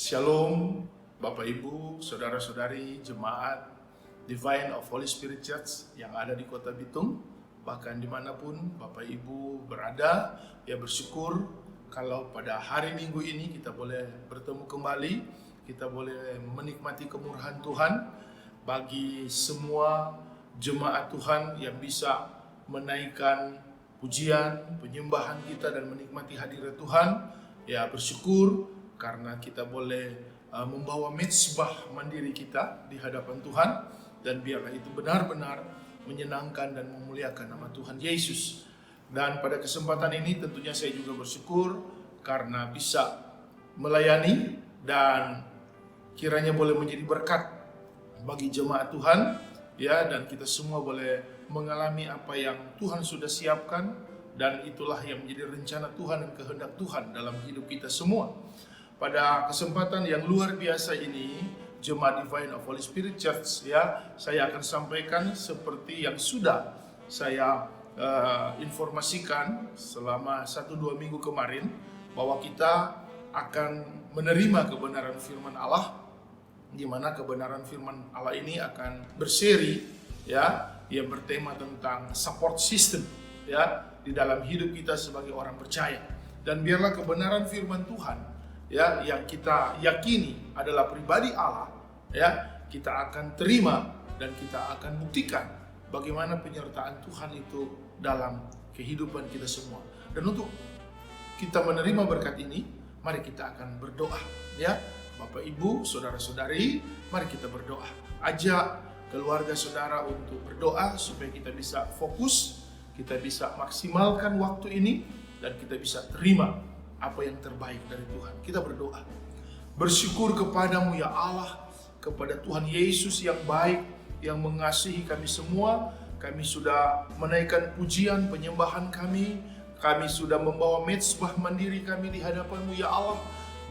Shalom, Bapak Ibu, Saudara-saudari, Jemaat Divine of Holy Spirit Church yang ada di Kota Bitung. Bahkan dimanapun Bapak Ibu berada, ya bersyukur kalau pada hari Minggu ini kita boleh bertemu kembali. Kita boleh menikmati kemurahan Tuhan bagi semua jemaat Tuhan yang bisa menaikkan pujian, penyembahan kita dan menikmati hadirat Tuhan. Ya bersyukur karena kita boleh membawa mezbah mandiri kita di hadapan Tuhan, dan biarlah itu benar-benar menyenangkan dan memuliakan nama Tuhan Yesus. Dan pada kesempatan ini tentunya saya juga bersyukur karena bisa melayani dan kiranya boleh menjadi berkat bagi jemaat Tuhan, ya, dan kita semua boleh mengalami apa yang Tuhan sudah siapkan, dan itulah yang menjadi rencana Tuhan dan kehendak Tuhan dalam hidup kita semua. Pada kesempatan yang luar biasa ini, Jemaat Divine of Holy Spirit Church, ya, saya akan sampaikan seperti yang sudah saya informasikan selama 1-2 minggu kemarin, bahwa kita akan menerima kebenaran firman Allah, di mana kebenaran firman Allah ini akan berseri, ya, yang bertema tentang support system, ya, di dalam hidup kita sebagai orang percaya. Dan biarlah kebenaran firman Tuhan, ya, yang kita yakini adalah pribadi Allah, ya, kita akan terima dan kita akan buktikan bagaimana penyertaan Tuhan itu dalam kehidupan kita semua. Dan untuk kita menerima berkat ini, mari kita akan berdoa, ya. Bapak Ibu, saudara-saudari, mari kita berdoa. Ajak keluarga saudara untuk berdoa supaya kita bisa fokus, kita bisa maksimalkan waktu ini, dan kita bisa terima apa yang terbaik dari Tuhan. Kita berdoa. Bersyukur kepadamu ya Allah, kepada Tuhan Yesus yang baik, yang mengasihi kami semua. Kami sudah menaikkan pujian penyembahan kami sudah membawa mezbah mandiri kami di hadapan-Mu ya Allah.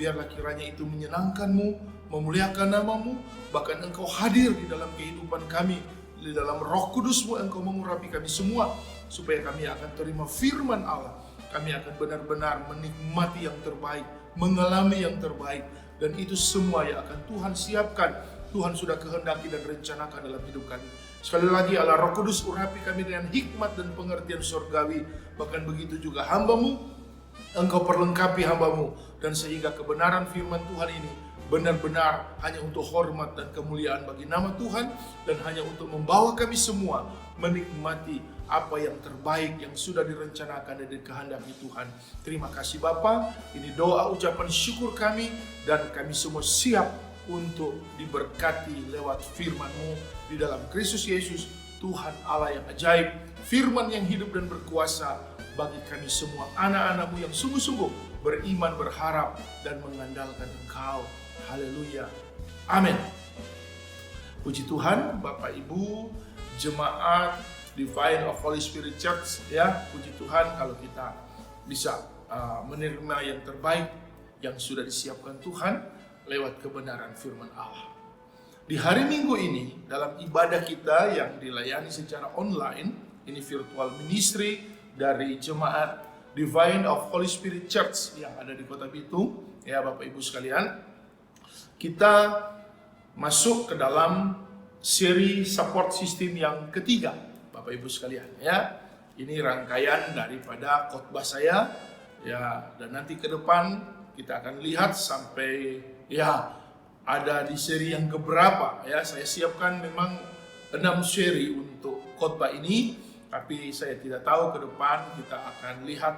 Biarlah kiranya itu menyenangkan-Mu, memuliakan nama-Mu, bahkan Engkau hadir di dalam kehidupan kami, di dalam Roh Kudus-Mu Engkau mengurapi kami semua, supaya kami akan terima firman Allah. Kami akan benar-benar menikmati yang terbaik, mengalami yang terbaik, dan itu semua yang akan Tuhan siapkan, Tuhan sudah kehendaki dan rencanakan dalam hidup kami. Sekali lagi, Allah Roh Kudus urapi kami dengan hikmat dan pengertian surgawi. Bahkan begitu juga hamba-Mu, Engkau perlengkapi hamba-Mu, dan sehingga kebenaran firman Tuhan ini benar-benar hanya untuk hormat dan kemuliaan bagi nama Tuhan, dan hanya untuk membawa kami semua menikmati apa yang terbaik yang sudah direncanakan dan dikehendaki Tuhan. Terima kasih Bapa. Ini doa ucapan syukur kami, dan kami semua siap untuk diberkati lewat firman-Mu di dalam Kristus Yesus, Tuhan Allah yang ajaib, firman yang hidup dan berkuasa bagi kami semua anak-anak-Mu yang sungguh-sungguh beriman, berharap, dan mengandalkan Engkau. Haleluya. Amin. Puji Tuhan, Bapak Ibu, jemaat Divine of Holy Spirit Church, ya, puji Tuhan kalau kita bisa menerima yang terbaik yang sudah disiapkan Tuhan lewat kebenaran firman Allah. Di hari Minggu ini, dalam ibadah kita yang dilayani secara online, ini virtual ministry dari jemaat Divine of Holy Spirit Church yang ada di Kota Bitung, ya Bapak Ibu sekalian, kita masuk ke dalam seri support system yang ketiga, Bapak Ibu sekalian, ya. Ini rangkaian daripada khotbah saya, ya, dan nanti ke depan kita akan lihat sampai, ya, ada di seri yang keberapa, ya. Saya siapkan memang 6 seri untuk khotbah ini, tapi saya tidak tahu ke depan kita akan lihat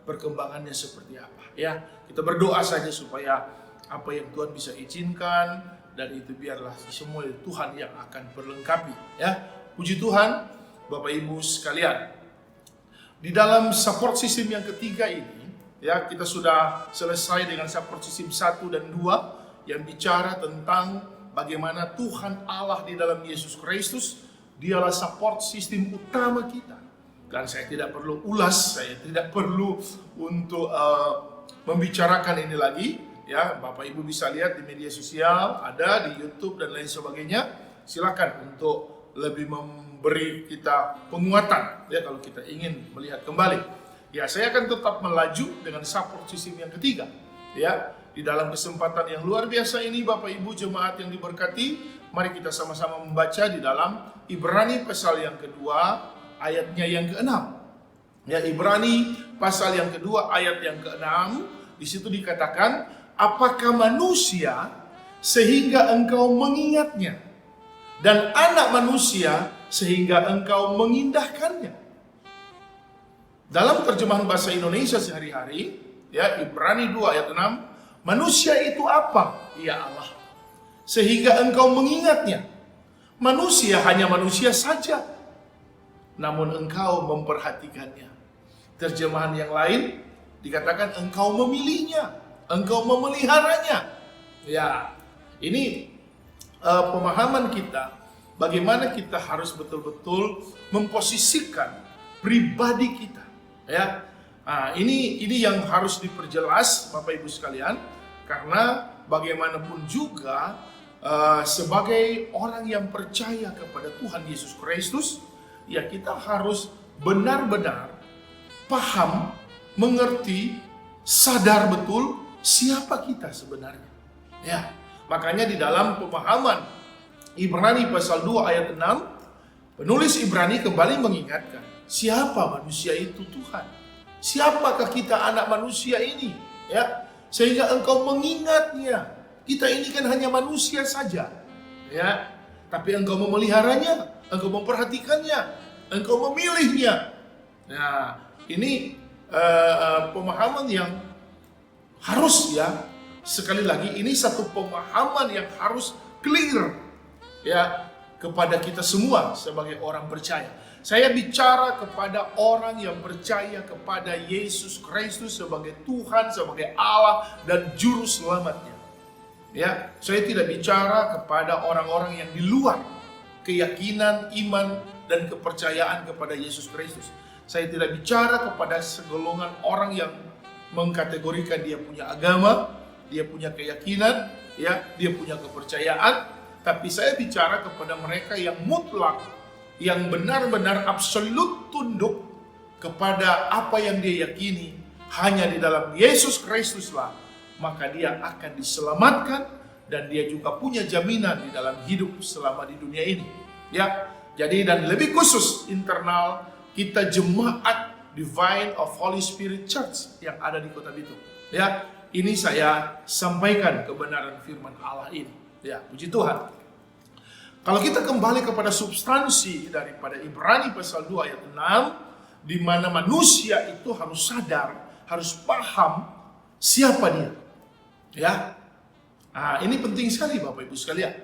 perkembangannya seperti apa, ya. Kita berdoa saja supaya apa yang Tuhan bisa izinkan, dan itu biarlah semua Tuhan yang akan perlengkapi, ya. Puji Tuhan, Bapak Ibu sekalian. Di dalam support system yang ketiga ini, ya, kita sudah selesai dengan support system 1 dan 2 yang bicara tentang bagaimana Tuhan Allah di dalam Yesus Kristus, Dialah support system utama kita. Dan saya tidak perlu ulas, saya tidak perlu untuk membicarakan ini lagi, ya. Bapak Ibu bisa lihat di media sosial, ada di YouTube dan lain sebagainya. Silakan untuk lebih memberi kita penguatan, ya, kalau kita ingin melihat kembali. Ya, saya akan tetap melaju dengan support system yang ketiga, ya. di dalam kesempatan yang luar biasa ini, Bapak Ibu jemaat yang diberkati, mari kita sama-sama membaca di dalam Ibrani pasal yang kedua, ayatnya yang ke-6. Ya, Ibrani pasal yang kedua, ayat yang ke-6, di situ dikatakan, apakah manusia sehingga engkau mengingatnya, dan anak manusia sehingga engkau mengindahkannya. Dalam terjemahan bahasa Indonesia sehari-hari, ya, Ibrani 2 ayat 6, manusia itu apa? Ya Allah, sehingga engkau mengingatnya. Manusia hanya manusia saja, namun engkau memperhatikannya. Terjemahan yang lain dikatakan engkau memilihnya, engkau memeliharanya. Ya, ini pemahaman kita, bagaimana kita harus betul-betul memposisikan pribadi kita. Ya, ini yang harus diperjelas Bapak Ibu sekalian, karena bagaimanapun juga sebagai orang yang percaya kepada Tuhan Yesus Kristus, ya kita harus benar-benar paham, mengerti, sadar betul siapa kita sebenarnya. Ya, makanya di dalam pemahaman Ibrani pasal 2 ayat 6, penulis Ibrani kembali mengingatkan, siapa manusia itu Tuhan? Siapakah kita anak manusia ini? Ya, sehingga engkau mengingatnya. Kita ini kan hanya manusia saja. Ya, tapi engkau memeliharanya, engkau memperhatikannya, engkau memilihnya. Nah, ini pemahaman yang harus, ya, sekali lagi ini satu pemahaman yang harus clear, ya, kepada kita semua sebagai orang percaya. Saya bicara kepada orang yang percaya kepada Yesus Kristus sebagai Tuhan, sebagai Allah dan juru selamatnya. Ya, saya tidak bicara kepada orang-orang yang di luar keyakinan, iman dan kepercayaan kepada Yesus Kristus. Saya tidak bicara kepada segolongan orang yang mengkategorikan dia punya agama, dia punya keyakinan, ya, dia punya kepercayaan, tapi saya bicara kepada mereka yang mutlak, yang benar-benar absolut tunduk kepada apa yang dia yakini, hanya di dalam Yesus Kristuslah, maka dia akan diselamatkan dan dia juga punya jaminan di dalam hidup selama di dunia ini. Ya, jadi dan lebih khusus internal kita jemaat Divine of Holy Spirit Church yang ada di Kota Bitung. Ya, ini saya sampaikan kebenaran firman Allah ini. Ya, puji Tuhan. Kalau kita kembali kepada substansi daripada Ibrani pasal 2 ayat 6, di mana manusia itu harus sadar, harus paham siapa dia. Ya, ini penting sekali Bapak Ibu sekalian.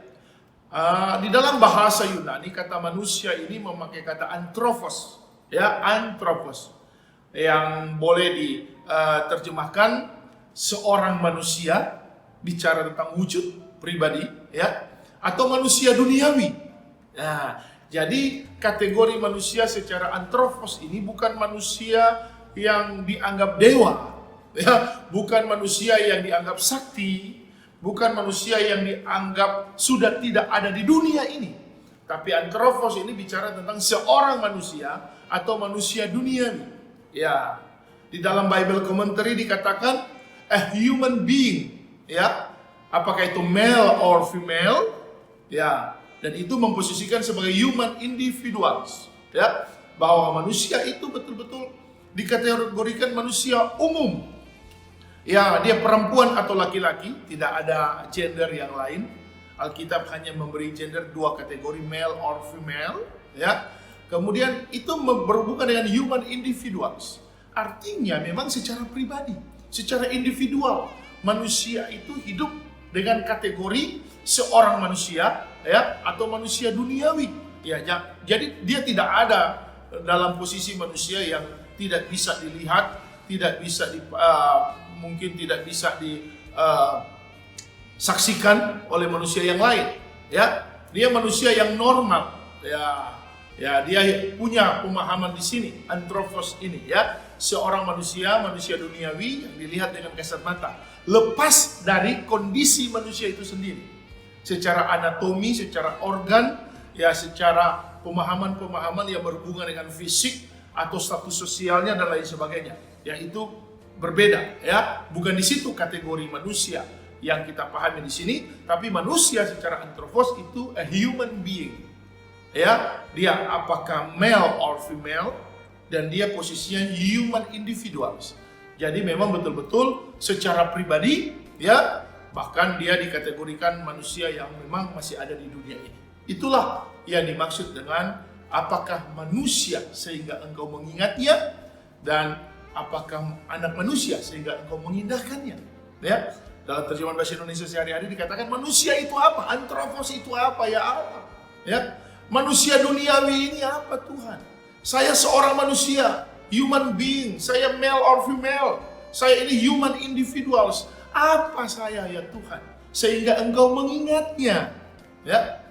Di dalam bahasa Yunani kata manusia ini memakai kata anthropos, ya, anthropos, yang boleh diterjemahkan seorang manusia, bicara tentang wujud pribadi, ya, atau manusia duniawi. Nah, jadi kategori manusia secara anthropos ini bukan manusia yang dianggap dewa, ya, bukan manusia yang dianggap sakti, bukan manusia yang dianggap sudah tidak ada di dunia ini. Tapi anthropos ini bicara tentang seorang manusia atau manusia duniawi. Ya, di dalam Bible Commentary dikatakan a human being, ya. Apakah itu male or female? Ya, dan itu memposisikan sebagai human individuals, ya, bahwa manusia itu betul-betul dikategorikan manusia umum. Ya, dia perempuan atau laki-laki, tidak ada gender yang lain. Alkitab hanya memberi gender dua kategori, male or female, ya. Kemudian itu berhubungan dengan human individuals. Artinya memang secara pribadi, secara individual, manusia itu hidup dengan kategori seorang manusia, ya, atau manusia duniawi. Ya, jadi dia tidak ada dalam posisi manusia yang tidak bisa dilihat, tidak bisa mungkin tidak bisa disaksikan oleh manusia yang lain. Ya, dia manusia yang normal. Ya, dia punya pemahaman di sini, anthropos ini, ya, seorang manusia duniawi yang dilihat dengan kasat mata, lepas dari kondisi manusia itu sendiri, secara anatomi, secara organ, ya, secara pemahaman yang berhubungan dengan fisik atau status sosialnya dan lain sebagainya. Ya, itu berbeda, ya. Bukan di situ kategori manusia yang kita pahami di sini, tapi manusia secara anthropos itu a human being. Ya, dia apakah male or female, dan dia posisinya human individuals. Jadi memang betul-betul secara pribadi, ya, bahkan dia dikategorikan manusia yang memang masih ada di dunia ini. Itulah yang dimaksud dengan apakah manusia sehingga engkau mengingatnya, dan apakah anak manusia sehingga engkau mengindahkannya. Ya, dalam terjemahan bahasa Indonesia sehari-hari dikatakan manusia itu apa? Anthropos itu apa? Ya Allah. Ya, manusia duniawi ini apa Tuhan? Saya seorang manusia, human being, saya male or female, saya ini human individuals. Apa saya ya Tuhan? Sehingga engkau mengingatnya. Ya,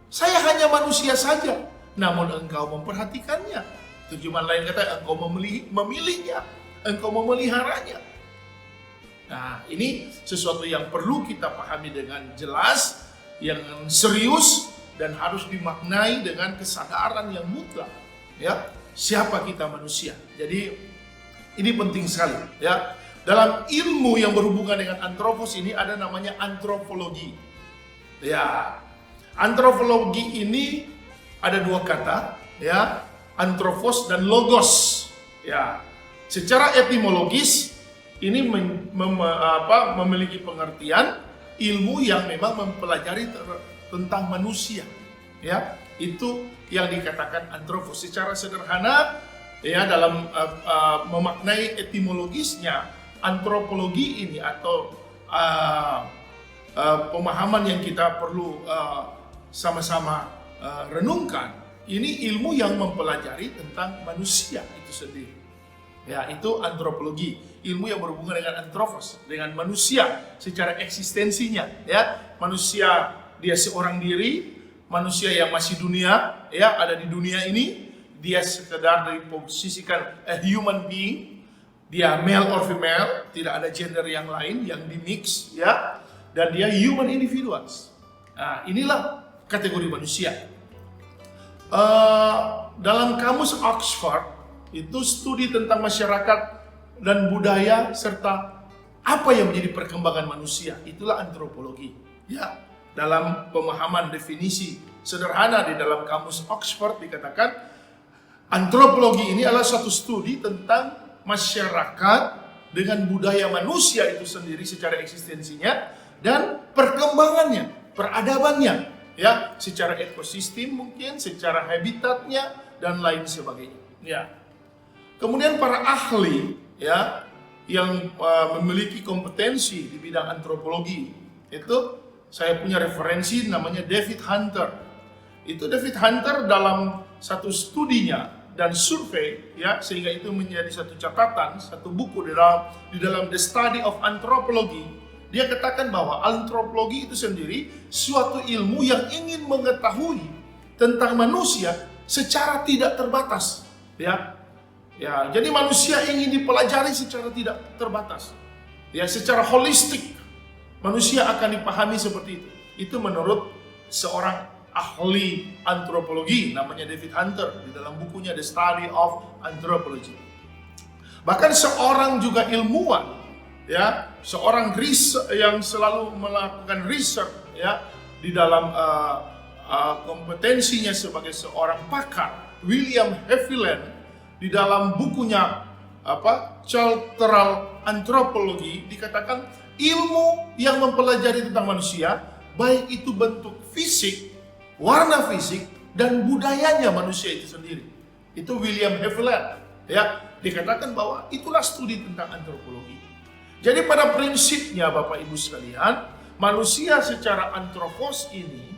saya hanya manusia saja, namun engkau memperhatikannya. Terjemahan lain kata engkau memilihnya, engkau memeliharanya. Nah, ini sesuatu yang perlu kita pahami dengan jelas, yang serius, dan harus dimaknai dengan kesadaran yang mutlak. Ya, siapa kita manusia. Jadi ini penting sekali, ya. Dalam ilmu yang berhubungan dengan anthropos ini ada namanya antropologi. Ya, antropologi ini ada dua kata, ya, anthropos dan logos. Ya, secara etimologis ini memiliki pengertian ilmu yang memang mempelajari tentang manusia. Ya, itu yang dikatakan anthropos. Secara sederhana, ya, dalam memaknai etimologisnya, antropologi ini atau pemahaman yang kita perlu sama-sama renungkan, ini ilmu yang mempelajari tentang manusia itu sendiri. Ya, itu antropologi, ilmu yang berhubungan dengan anthropos, dengan manusia secara eksistensinya. Ya, manusia dia seorang diri, manusia yang masih dunia, ya, ada di dunia ini, dia sekedar diposisikan a human being, dia male or female, tidak ada gender yang lain yang dimix, ya, dan dia human individuals. Nah, inilah kategori manusia. Dalam kamus Oxford itu studi tentang masyarakat dan budaya serta apa yang menjadi perkembangan manusia, itulah antropologi. Ya, dalam pemahaman definisi sederhana di dalam kamus Oxford dikatakan antropologi ini adalah satu studi tentang masyarakat dengan budaya manusia itu sendiri secara eksistensinya dan perkembangannya, peradabannya, ya, secara ekosistem mungkin, secara habitatnya dan lain sebagainya. Ya. Kemudian para ahli, ya, yang memiliki kompetensi di bidang antropologi itu, saya punya referensi namanya David Hunter. Itu David Hunter dalam satu studinya dan survei, ya, sehingga itu menjadi satu catatan, satu buku di dalam The Study of Anthropology. Dia katakan bahwa antropologi itu sendiri suatu ilmu yang ingin mengetahui tentang manusia secara tidak terbatas, ya. Ya, jadi manusia ingin dipelajari secara tidak terbatas. Ya, secara holistik manusia akan dipahami seperti itu. Itu menurut seorang ahli antropologi namanya David Hunter di dalam bukunya The Study of Anthropology. Bahkan seorang juga ilmuwan, ya, seorang yang selalu melakukan research, ya, di dalam kompetensinya sebagai seorang pakar, William Heffiland, di dalam bukunya Cultural Anthropology dikatakan ilmu yang mempelajari tentang manusia, baik itu bentuk fisik, warna fisik, dan budayanya manusia itu sendiri. Itu William Heffiland, ya, dikatakan bahwa itulah studi tentang antropologi. Jadi pada prinsipnya Bapak Ibu sekalian, manusia secara anthropos ini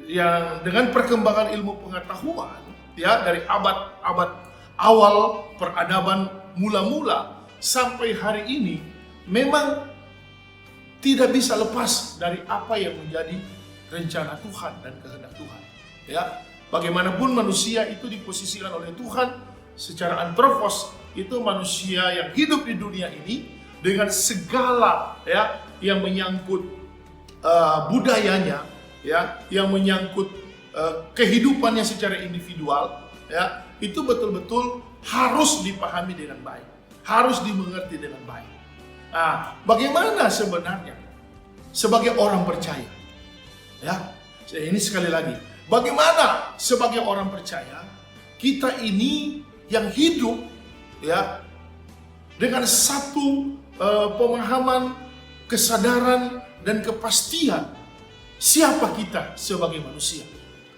yang dengan perkembangan ilmu pengetahuan, ya, dari abad-abad awal peradaban mula-mula sampai hari ini memang tidak bisa lepas dari apa yang menjadi rencana Tuhan dan kehendak Tuhan. Ya, bagaimanapun manusia itu diposisikan oleh Tuhan secara anthropos, itu manusia yang hidup di dunia ini dengan segala, ya, yang menyangkut budayanya, ya, yang menyangkut kehidupannya secara individual, ya, itu betul-betul harus dipahami dengan baik. harus dimengerti dengan baik. Nah, bagaimana sebenarnya sebagai orang percaya? Ya, ini sekali lagi, bagaimana sebagai orang percaya kita ini yang hidup ya dengan satu pemahaman, kesadaran dan kepastian siapa kita sebagai manusia.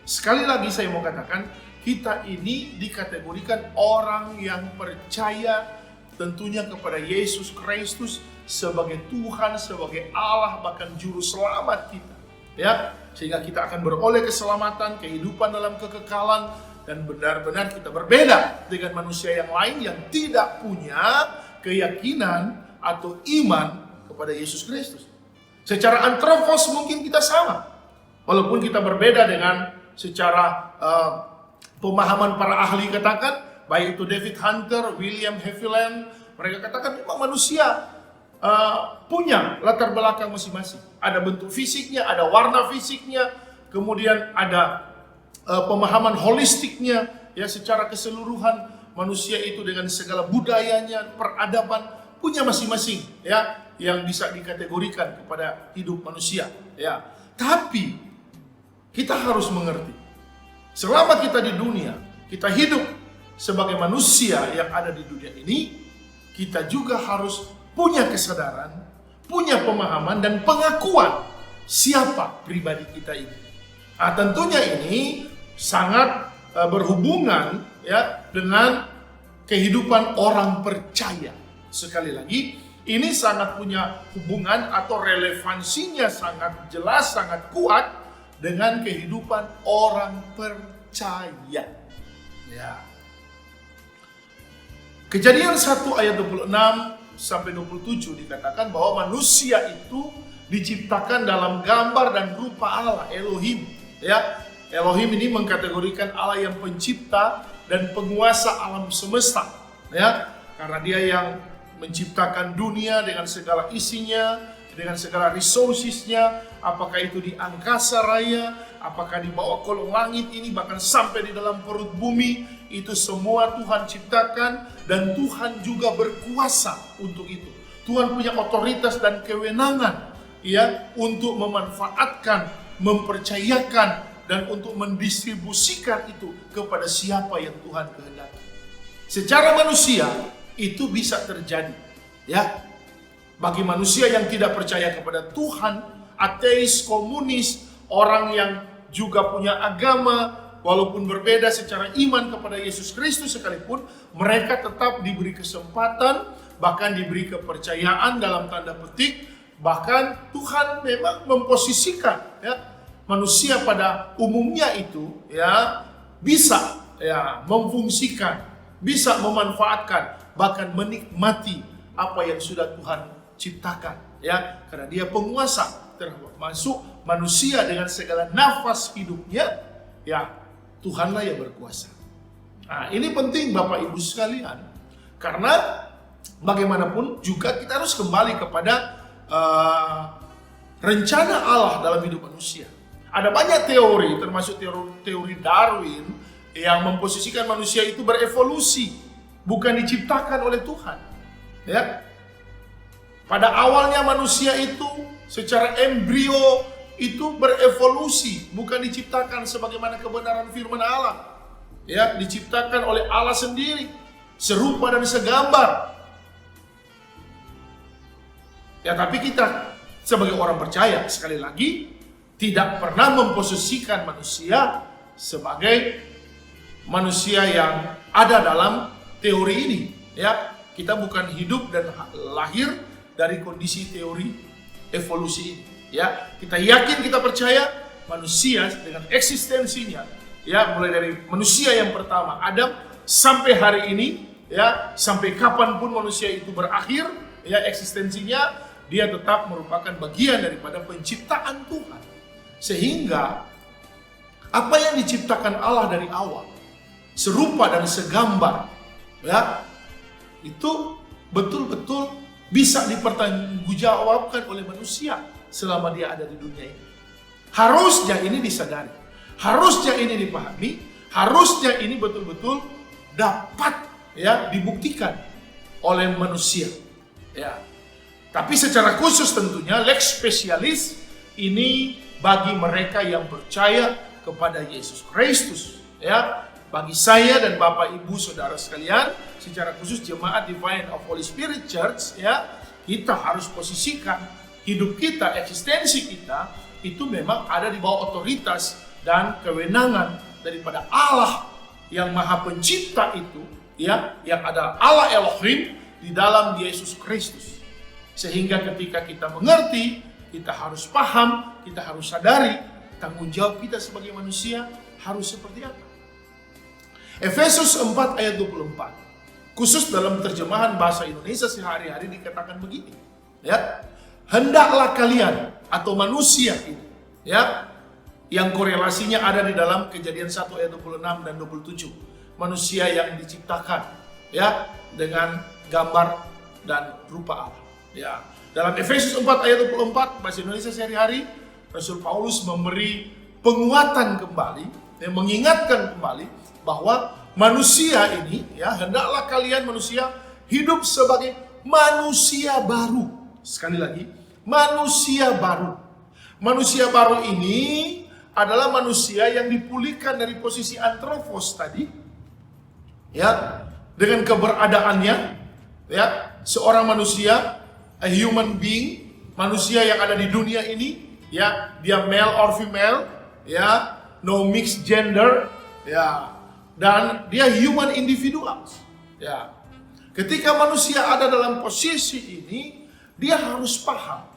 Sekali lagi saya mau katakan, kita ini dikategorikan orang yang percaya tentunya kepada Yesus Kristus sebagai Tuhan, sebagai Allah, bahkan juru selamat kita. Ya, sehingga kita akan beroleh keselamatan, kehidupan dalam kekekalan, dan benar-benar kita berbeda dengan manusia yang lain yang tidak punya keyakinan atau iman kepada Yesus Kristus. Secara antropos mungkin kita sama, walaupun kita berbeda dengan secara pemahaman para ahli katakan, baik itu David Hunter, William Haviland, mereka katakan memang manusia punya latar belakang masing-masing. Ada bentuk fisiknya, ada warna fisiknya, kemudian ada pemahaman holistiknya, ya secara keseluruhan manusia itu dengan segala budayanya, peradaban punya masing-masing, ya yang bisa dikategorikan kepada hidup manusia. Ya, tapi kita harus mengerti, selama kita di dunia, kita hidup sebagai manusia yang ada di dunia ini, kita juga harus punya kesadaran, punya pemahaman dan pengakuan siapa pribadi kita ini. Nah, tentunya ini sangat berhubungan ya dengan kehidupan orang percaya. Sekali lagi, ini sangat punya hubungan atau relevansinya sangat jelas, sangat kuat dengan kehidupan orang percaya. Ya. Kejadian 1 ayat 26 sampai 27 dikatakan bahwa manusia itu diciptakan dalam gambar dan rupa Allah, Elohim. Ya, Elohim ini mengkategorikan Allah yang pencipta dan penguasa alam semesta. Ya, karena Dia yang menciptakan dunia dengan segala isinya, dengan segala resourcesnya, apakah itu di angkasa raya, apakah di bawah kolong langit ini, bahkan sampai di dalam perut bumi, itu semua Tuhan ciptakan dan Tuhan juga berkuasa untuk itu. Tuhan punya otoritas dan kewenangan ya untuk memanfaatkan, mempercayakan dan untuk mendistribusikan itu kepada siapa yang Tuhan kehendaki. Secara manusia itu bisa terjadi ya. Bagi manusia yang tidak percaya kepada Tuhan, ateis, komunis, orang yang juga punya agama walaupun berbeda secara iman kepada Yesus Kristus sekalipun, mereka tetap diberi kesempatan, bahkan diberi kepercayaan dalam tanda petik. Bahkan Tuhan memang memposisikan ya manusia pada umumnya itu ya bisa ya memfungsikan, bisa memanfaatkan, bahkan menikmati apa yang sudah Tuhan ciptakan ya, karena Dia penguasa, termasuk manusia dengan segala nafas hidupnya ya, Tuhanlah yang berkuasa. Nah, ini penting Bapak Ibu sekalian, karena bagaimanapun juga kita harus kembali kepada rencana Allah dalam hidup manusia. Ada banyak teori, termasuk teori Darwin yang memposisikan manusia itu berevolusi, bukan diciptakan oleh Tuhan. Ya, pada awalnya manusia itu secara embrio itu berevolusi, bukan diciptakan sebagaimana kebenaran firman Allah. Ya, diciptakan oleh Allah sendiri, serupa dan segambar. Ya, tapi kita sebagai orang percaya sekali lagi tidak pernah memposisikan manusia sebagai manusia yang ada dalam teori ini. Ya, kita bukan hidup dan lahir dari kondisi teori evolusi ini. Ya, kita yakin, kita percaya manusia dengan eksistensinya, ya mulai dari manusia yang pertama Adam sampai hari ini, ya sampai kapanpun manusia itu berakhir, ya eksistensinya dia tetap merupakan bagian daripada penciptaan Tuhan. Sehingga apa yang diciptakan Allah dari awal, serupa dan segambar, ya itu betul-betul bisa dipertanggungjawabkan oleh manusia selama dia ada di dunia ini. Harusnya ini disadari, harusnya ini dipahami, harusnya ini betul-betul dapat ya dibuktikan oleh manusia. Ya. Tapi secara khusus tentunya lex specialis ini bagi mereka yang percaya kepada Yesus Kristus. Ya, bagi saya dan Bapak Ibu Saudara sekalian, secara khusus jemaat Divine of Holy Spirit Church, ya, kita harus posisikan hidup kita, eksistensi kita itu memang ada di bawah otoritas dan kewenangan daripada Allah yang Maha Pencipta itu, ya, yang adalah Allah Elohim di dalam Yesus Kristus. Sehingga ketika kita mengerti, kita harus paham, kita harus sadari tanggung jawab kita sebagai manusia harus seperti apa. Efesus 4 ayat 24. Khusus dalam terjemahan bahasa Indonesia sehari-hari dikatakan begini, ya. Hendaklah kalian atau manusia ini, ya, yang korelasinya ada di dalam Kejadian 1 ayat 26 dan 27. Manusia yang diciptakan, ya, dengan gambar dan rupa Allah. Ya, dalam Efesus 4 ayat 24 bahasa Indonesia sehari-hari, Rasul Paulus memberi penguatan kembali, mengingatkan kembali bahwa manusia ini, ya, hendaklah kalian manusia hidup sebagai manusia baru. Sekali lagi, manusia baru. Manusia baru ini adalah manusia yang dipulihkan dari posisi anthropos tadi, ya, dengan keberadaannya, ya, seorang manusia, a human being, manusia yang ada di dunia ini, ya, dia male or female, ya, no mixed gender, ya, dan dia human individuals, ya. Ketika manusia ada dalam posisi ini, dia harus paham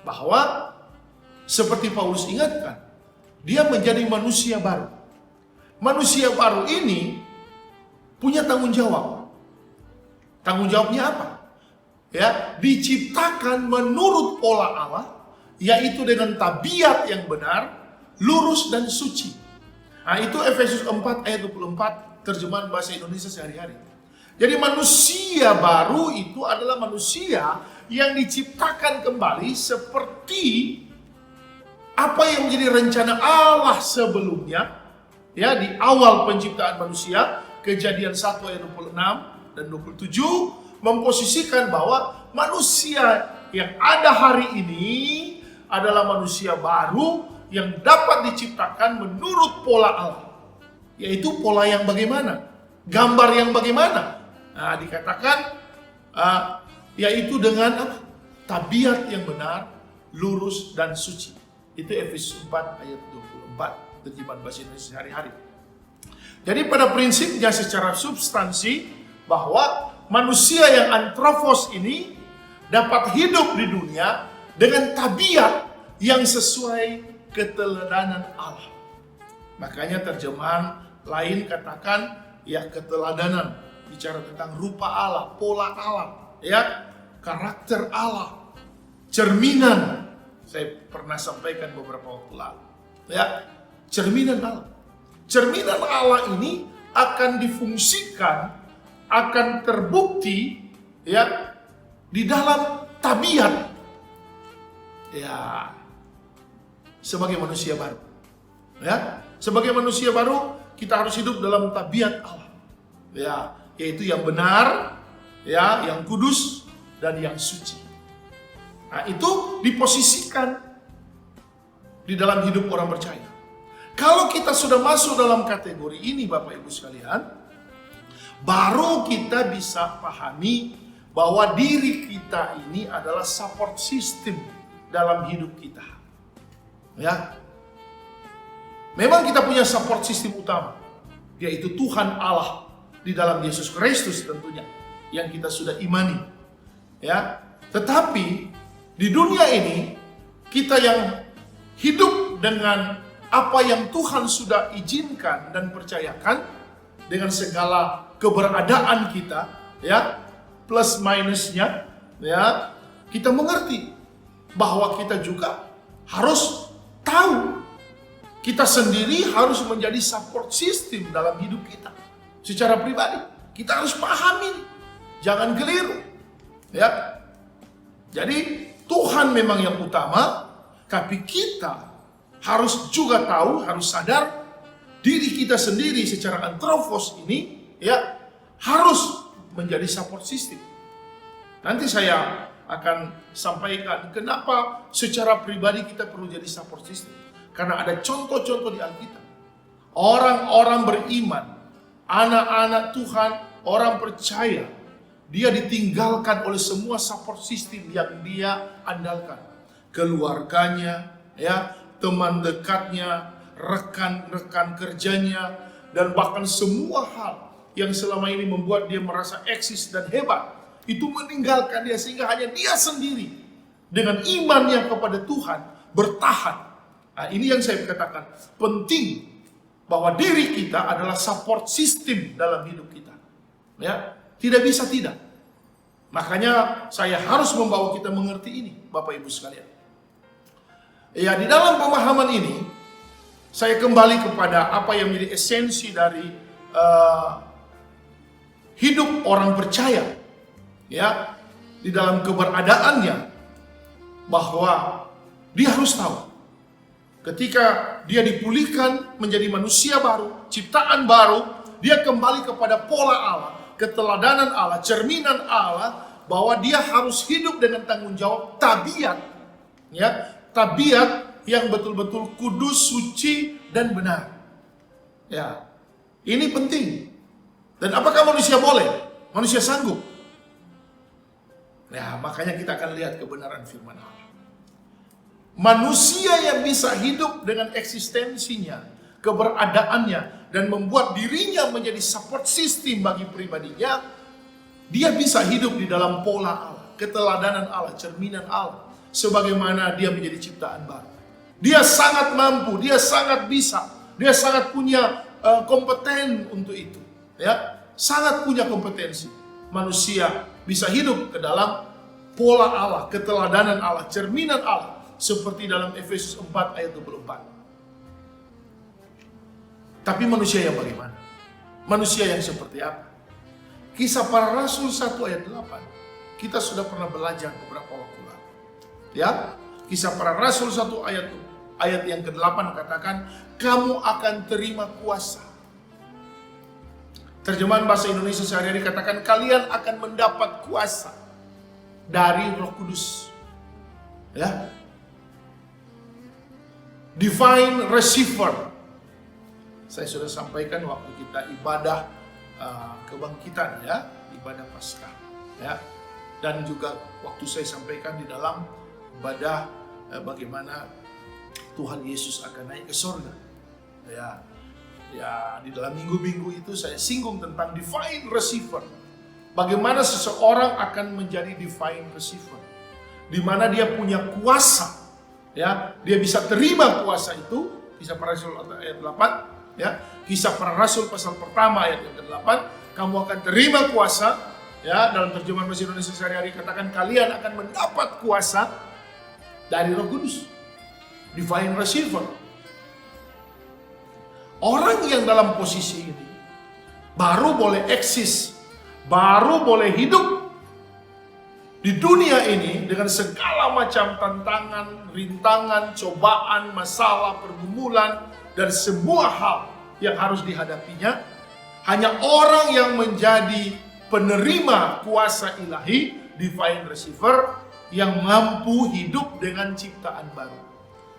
bahwa seperti Paulus ingatkan, dia menjadi manusia baru. Manusia baru ini punya tanggung jawab. Tanggung jawabnya apa? Ya, diciptakan menurut pola Allah, yaitu dengan tabiat yang benar, lurus dan suci. Nah, itu Efesus 4 ayat 24 terjemahan bahasa Indonesia sehari-hari. Jadi manusia baru itu adalah manusia yang diciptakan kembali seperti apa yang menjadi rencana Allah sebelumnya, ya, di awal penciptaan manusia, Kejadian 1 ayat 26 dan 27 memposisikan bahwa manusia yang ada hari ini adalah manusia baru yang dapat diciptakan menurut pola Allah. Yaitu pola yang bagaimana? Gambar yang bagaimana? Nah, dikatakan yaitu dengan apa? Tabiat yang benar, lurus dan suci. Itu Efesus 4 ayat 24 terjemahan bahasa Indonesia sehari-hari. Jadi pada prinsipnya secara substansi bahwa manusia yang anthropos ini dapat hidup di dunia dengan tabiat yang sesuai keteladanan Allah. Makanya terjemahan lain katakan, ya, keteladanan, bicara tentang rupa Allah, pola Allah, ya, karakter Allah, cerminan. Saya pernah sampaikan beberapa waktu lalu, ya, cerminan Allah. Cerminan Allah ini akan difungsikan, akan terbukti, ya, di dalam tabiat, ya, sebagai manusia baru, ya, sebagai manusia baru kita harus hidup dalam tabiat Allah, ya, yaitu yang benar, ya, yang kudus dan yang suci. Nah, itu diposisikan di dalam hidup orang percaya. Kalau kita sudah masuk dalam kategori ini, Bapak Ibu sekalian, baru kita bisa pahami bahwa diri kita ini adalah support system dalam hidup kita. Ya. Memang kita punya support system utama, yaitu Tuhan Allah di dalam Yesus Kristus tentunya, yang kita sudah imani. Ya. Tetapi di dunia ini kita yang hidup dengan apa yang Tuhan sudah izinkan dan percayakan dengan segala keberadaan kita, ya, plus minusnya, ya, kita mengerti bahwa kita juga harus tahu kita sendiri harus menjadi support system dalam hidup kita secara pribadi. Kita harus pahami, jangan keliru, ya. Jadi Tuhan memang yang utama, tapi kita harus juga tahu, harus sadar diri kita sendiri secara anthropos ini, ya, harus menjadi support system. Nanti saya akan sampaikan kenapa secara pribadi kita perlu jadi support system. Karena ada contoh-contoh di Alkitab. Orang-orang beriman, anak-anak Tuhan, orang percaya, dia ditinggalkan oleh semua support system yang dia andalkan. Keluarganya, ya, teman dekatnya, rekan-rekan kerjanya, dan bahkan semua hal yang selama ini membuat dia merasa eksis dan hebat, itu meninggalkan dia sehingga hanya dia sendiri dengan imannya kepada Tuhan bertahan. Nah, ini yang saya katakan penting, bahwa diri kita adalah support system dalam hidup kita. Ya, tidak bisa tidak. Makanya saya harus membawa kita mengerti ini, Bapak Ibu sekalian. Ya, di dalam pemahaman ini saya kembali kepada apa yang menjadi esensi dari hidup orang percaya. Ya, di dalam keberadaannya, bahwa dia harus tahu ketika dia dipulihkan menjadi manusia baru, ciptaan baru, dia kembali kepada pola Allah, keteladanan Allah, cerminan Allah, bahwa dia harus hidup dengan tanggung jawab tabiat, ya, tabiat yang betul-betul kudus, suci, dan benar. Ya, ini penting. Dan apakah manusia boleh? Manusia sanggup? Ya, makanya kita akan lihat kebenaran firman Allah. Manusia yang bisa hidup dengan eksistensinya, keberadaannya, dan membuat dirinya menjadi support system bagi pribadinya, dia bisa hidup di dalam pola Allah, keteladanan Allah, cerminan Allah, sebagaimana dia menjadi ciptaan baru. Dia sangat mampu, dia sangat bisa, dia sangat punya kompeten untuk itu. Ya, sangat punya kompetensi. Manusia bisa hidup ke dalam pola Allah, keteladanan Allah, cerminan Allah, seperti dalam Efesus 4 ayat 24. Tapi manusia yang bagaimana? Manusia yang seperti apa? Kisah Para Rasul 1 ayat 8. Kita sudah pernah belajar beberapa waktu lalu. Ya, Kisah Para Rasul 1 ayat yang ke-8 katakan, kamu akan terima kuasa. Terjemahan bahasa Indonesia sehari-hari katakan, kalian akan mendapat kuasa dari Roh Kudus. Ya, divine receiver. Saya sudah sampaikan waktu kita ibadah kebangkitan, ya, ibadah Paskah, ya, dan juga waktu saya sampaikan di dalam ibadah bagaimana Tuhan Yesus akan naik ke surga, ya, ya, di dalam minggu-minggu itu saya singgung tentang divine receiver. Bagaimana seseorang akan menjadi divine receiver, di mana dia punya kuasa. Ya, dia bisa terima kuasa itu. Kisah Para Rasul ayat 8, ya. Kisah Para Rasul pasal pertama ayat yang ke-8, kamu akan terima kuasa, ya. Dalam terjemahan bahasa Indonesia sehari-hari katakan kalian akan mendapat kuasa dari Roh Kudus. Divine receiver. Orang yang dalam posisi ini baru boleh eksis, baru boleh hidup di dunia ini dengan segala macam tantangan, rintangan, cobaan, masalah, pergumulan, dan semua hal yang harus dihadapinya. Hanya orang yang menjadi penerima kuasa ilahi, divine receiver, yang mampu hidup dengan ciptaan baru.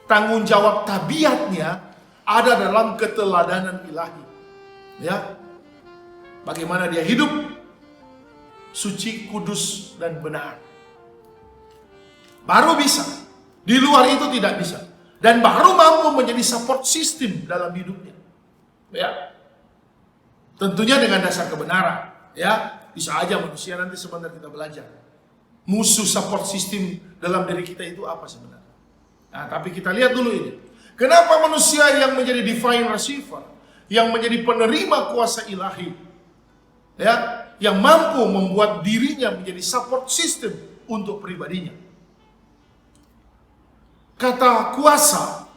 Tanggung jawab tabiatnya ada dalam keteladanan ilahi. Ya, bagaimana dia hidup suci, kudus, dan benar. Baru bisa. Di luar itu tidak bisa. Dan baru mampu menjadi support system dalam hidupnya. Ya. Tentunya dengan dasar kebenaran. Ya. Bisa aja manusia, nanti sebentar kita belajar. Musuh support system dalam diri kita itu apa sebenarnya. Nah, tapi kita lihat dulu ini. Kenapa manusia yang menjadi divine receiver, yang menjadi penerima kuasa ilahi, ya, yang mampu membuat dirinya menjadi support system untuk pribadinya. Kata kuasa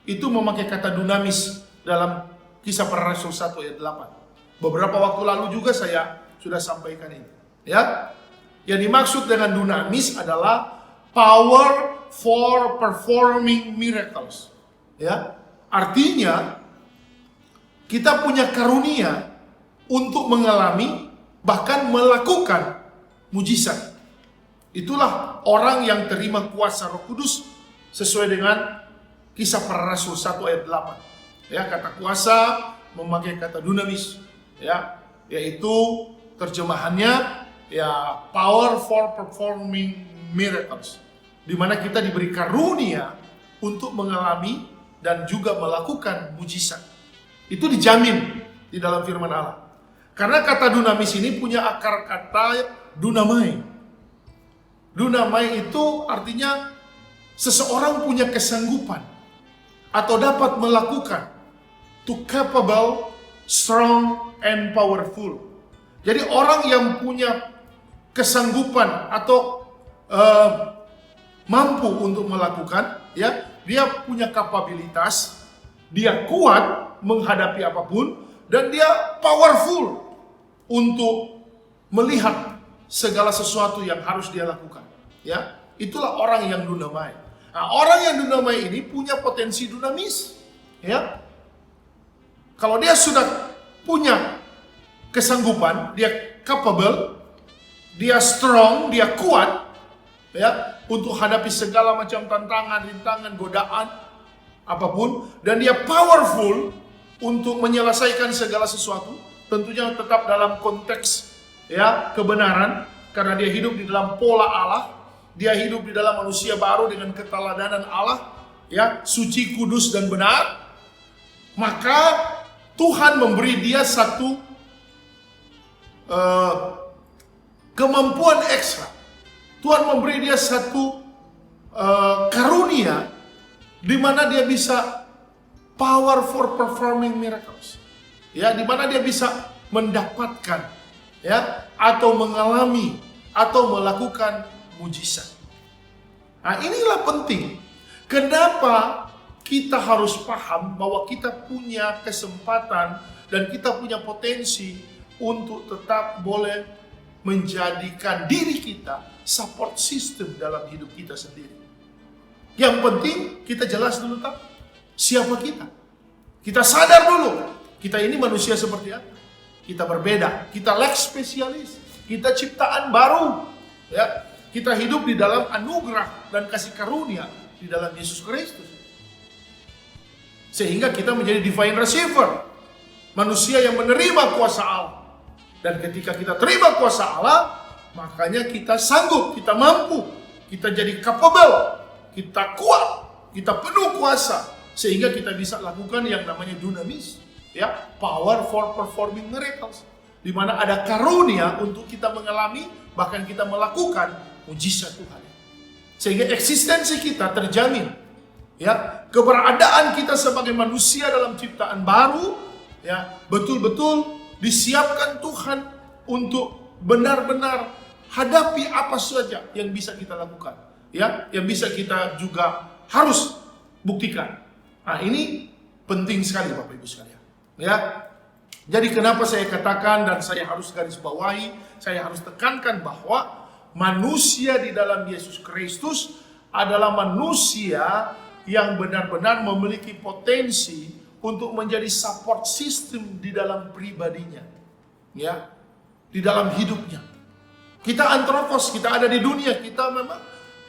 itu memakai kata dunamis dalam Kisah Para Rasul 1 ayat 8. Beberapa waktu lalu juga saya sudah sampaikan ini, ya. Yang dimaksud dengan dunamis adalah power for performing miracles. Ya, artinya kita punya karunia untuk mengalami bahkan melakukan mujizat. Itulah orang yang terima kuasa Roh Kudus sesuai dengan Kisah Para Rasul 1 ayat 8. Ya, kata kuasa memakai kata dunamis, ya, yaitu terjemahannya ya power for performing miracles, di mana kita diberi karunia untuk mengalami dan juga melakukan mujizat. Itu dijamin di dalam firman Allah. Karena kata dunamis ini punya akar kata dunamai. Dunamai itu artinya seseorang punya kesanggupan atau dapat melakukan, to capable, strong, and powerful. Jadi orang yang punya kesanggupan atau mampu untuk melakukan, ya, dia punya kapabilitas, dia kuat menghadapi apapun, dan dia powerful untuk melihat segala sesuatu yang harus dia lakukan. Ya, itulah orang yang dunamai. Nah, orang yang dunamai ini punya potensi dunamis. Ya, kalau dia sudah punya kesanggupan, dia capable, dia strong, dia kuat, ya, untuk hadapi segala macam tantangan, rintangan, godaan, apapun, dan dia powerful untuk menyelesaikan segala sesuatu, tentunya tetap dalam konteks, ya, kebenaran, karena dia hidup di dalam pola Allah, dia hidup di dalam manusia baru dengan keteladanan Allah, ya, suci, kudus, dan benar. Maka Tuhan memberi dia satu kemampuan ekstra. Tuhan memberi dia satu karunia di mana dia bisa power for performing miracles. Ya, di mana dia bisa mendapatkan, ya, atau mengalami atau melakukan mujizat. Nah, inilah penting. Kenapa kita harus paham bahwa kita punya kesempatan dan kita punya potensi untuk tetap boleh menjadikan diri kita support system dalam hidup kita sendiri. Yang penting kita jelas dulu tak siapa kita. Kita sadar dulu kita ini manusia seperti apa. Kita berbeda, kita lex spesialis, kita ciptaan baru, ya. Kita hidup di dalam anugerah dan kasih karunia di dalam Yesus Kristus. Sehingga kita menjadi divine receiver, manusia yang menerima kuasa Allah. Dan ketika kita terima kuasa Allah, makanya kita sanggup, kita mampu, kita jadi capable, kita kuat, kita penuh kuasa, sehingga kita bisa lakukan yang namanya dunamis, ya, power for performing miracles, di mana ada karunia untuk kita mengalami, bahkan kita melakukan mujizat Tuhan. Sehingga eksistensi kita terjamin, ya, keberadaan kita sebagai manusia dalam ciptaan baru, ya, betul-betul disiapkan Tuhan untuk benar-benar hadapi apa saja yang bisa kita lakukan, ya, yang bisa kita juga harus buktikan. Nah, ini penting sekali Bapak Ibu sekalian, ya. Jadi kenapa saya katakan dan saya harus garis bawahi, saya harus tekankan bahwa manusia di dalam Yesus Kristus adalah manusia yang benar-benar memiliki potensi untuk menjadi support system di dalam pribadinya, ya, di dalam hidupnya. Kita antropos, kita ada di dunia, kita memang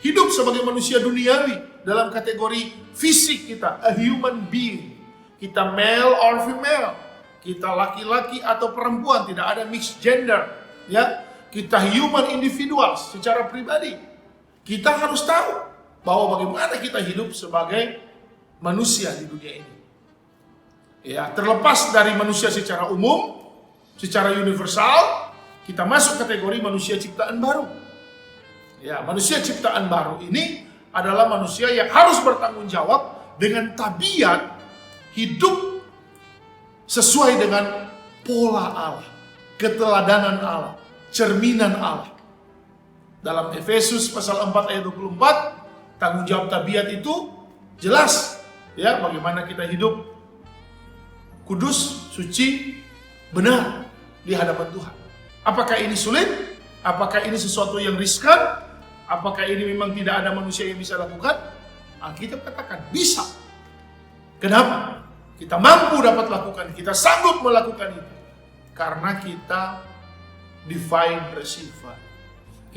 hidup sebagai manusia duniawi dalam kategori fisik kita, a human being. Kita male or female, kita laki-laki atau perempuan, tidak ada mixed gender, ya. Kita human individuals secara pribadi. Kita harus tahu bahwa bagaimana kita hidup sebagai manusia di dunia ini. Ya, terlepas dari manusia secara umum, secara universal, kita masuk kategori manusia ciptaan baru. Ya, manusia ciptaan baru ini adalah manusia yang harus bertanggung jawab dengan tabiat hidup sesuai dengan pola Allah, keteladanan Allah, cerminan Allah. Dalam Efesus pasal 4 ayat 24, tanggung jawab tabiat itu jelas, ya, bagaimana kita hidup kudus, suci, benar di hadapan Tuhan. Apakah ini sulit? Apakah ini sesuatu yang riskan? Apakah ini memang tidak ada manusia yang bisa lakukan? Alkitab katakan bisa. Kenapa? Kita mampu dapat lakukan, kita sanggup melakukan itu. Karena kita divine receiver.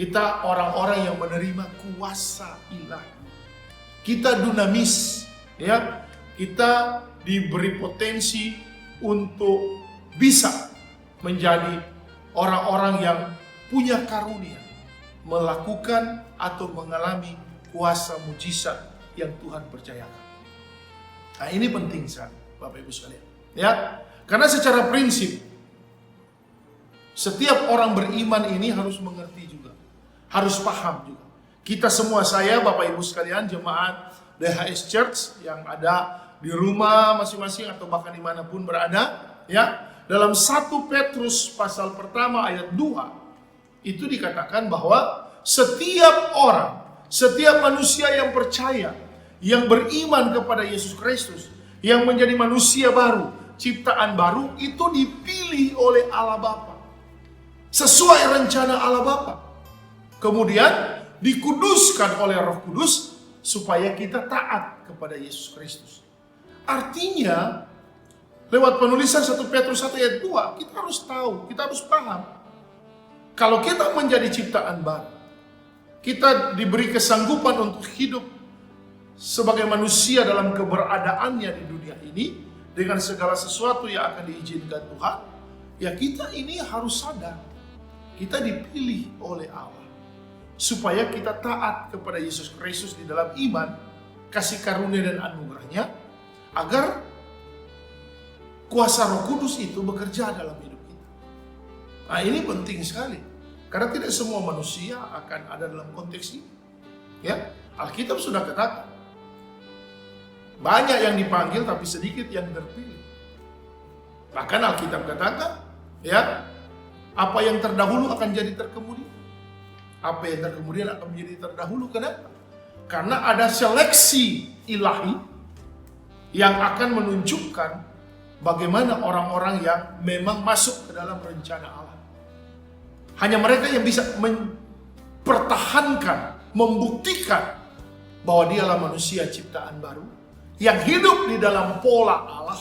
Kita orang-orang yang menerima kuasa ilahi. Kita dunamis, ya. Kita diberi potensi untuk bisa menjadi orang-orang yang punya karunia melakukan atau mengalami kuasa mujizat yang Tuhan percayakan. Nah, ini penting sekali, Bapak Ibu sekalian. Ya, karena secara prinsip setiap orang beriman ini harus mengerti juga, harus paham juga. Kita semua, saya, Bapak Ibu sekalian, jemaat DHS Church yang ada di rumah masing-masing atau bahkan dimanapun berada, ya, dalam 1 Petrus pasal pertama ayat 2 itu dikatakan bahwa setiap orang, setiap manusia yang percaya, yang beriman kepada Yesus Kristus, yang menjadi manusia baru, ciptaan baru, itu dipilih oleh Allah Bapa sesuai rencana Allah Bapa. Kemudian dikuduskan oleh Roh Kudus supaya kita taat kepada Yesus Kristus. Artinya, lewat penulisan 1 Petrus 1 ayat 2, kita harus tahu, kita harus paham. Kalau kita menjadi ciptaan baru, kita diberi kesanggupan untuk hidup sebagai manusia dalam keberadaannya di dunia ini, dengan segala sesuatu yang akan diizinkan Tuhan, ya kita ini harus sadar, kita dipilih oleh Allah, supaya kita taat kepada Yesus Kristus di dalam iman, kasih karunia dan anugerahnya, agar kuasa Roh Kudus itu bekerja dalam hidup kita. Nah, ini penting sekali. Karena tidak semua manusia akan ada dalam konteks ini. Ya, Alkitab sudah katakan, banyak yang dipanggil tapi sedikit yang terpilih. Bahkan Alkitab katakan, ya, apa yang terdahulu akan jadi terkemudian. Apa yang terkemudian akan menjadi terdahulu. Kenapa? Karena ada seleksi ilahi yang akan menunjukkan bagaimana orang-orang yang memang masuk ke dalam rencana Allah. Hanya mereka yang bisa mempertahankan, membuktikan bahwa dialah manusia ciptaan baru, yang hidup di dalam pola Allah,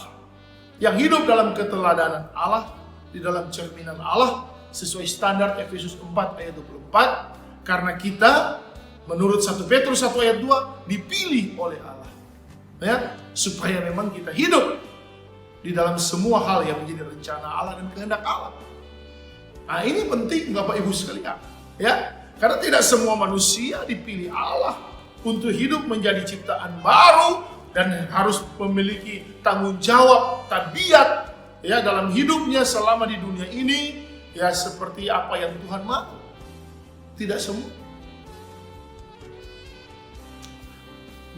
yang hidup dalam keteladanan Allah, di dalam cerminan Allah, sesuai standar Efesus 4 ayat 24, karena kita menurut 1 Petrus 1 ayat 2 dipilih oleh Allah, ya, supaya memang kita hidup di dalam semua hal yang menjadi rencana Allah dan kehendak Allah. Nah, ini penting Bapak Ibu sekalian, ya, karena tidak semua manusia dipilih Allah untuk hidup menjadi ciptaan baru dan harus memiliki tanggung jawab tabiat, ya, dalam hidupnya selama di dunia ini, ya, seperti apa yang Tuhan mau. Tidak semua.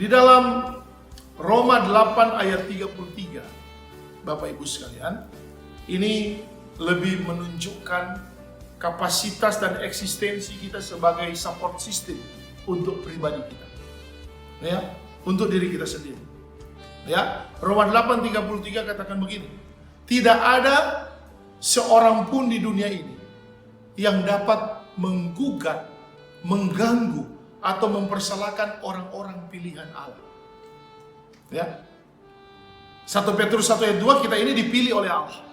Di dalam Roma 8 ayat 33, Bapak Ibu sekalian, ini lebih menunjukkan kapasitas dan eksistensi kita sebagai support system untuk pribadi kita, ya, untuk diri kita sendiri, ya. Roma 8:33 katakan begini, tidak ada seorang pun di dunia ini yang dapat menggugat, mengganggu atau mempersalahkan orang-orang pilihan Allah, ya. 1 Petrus 1 ayat 2, kita ini dipilih oleh Allah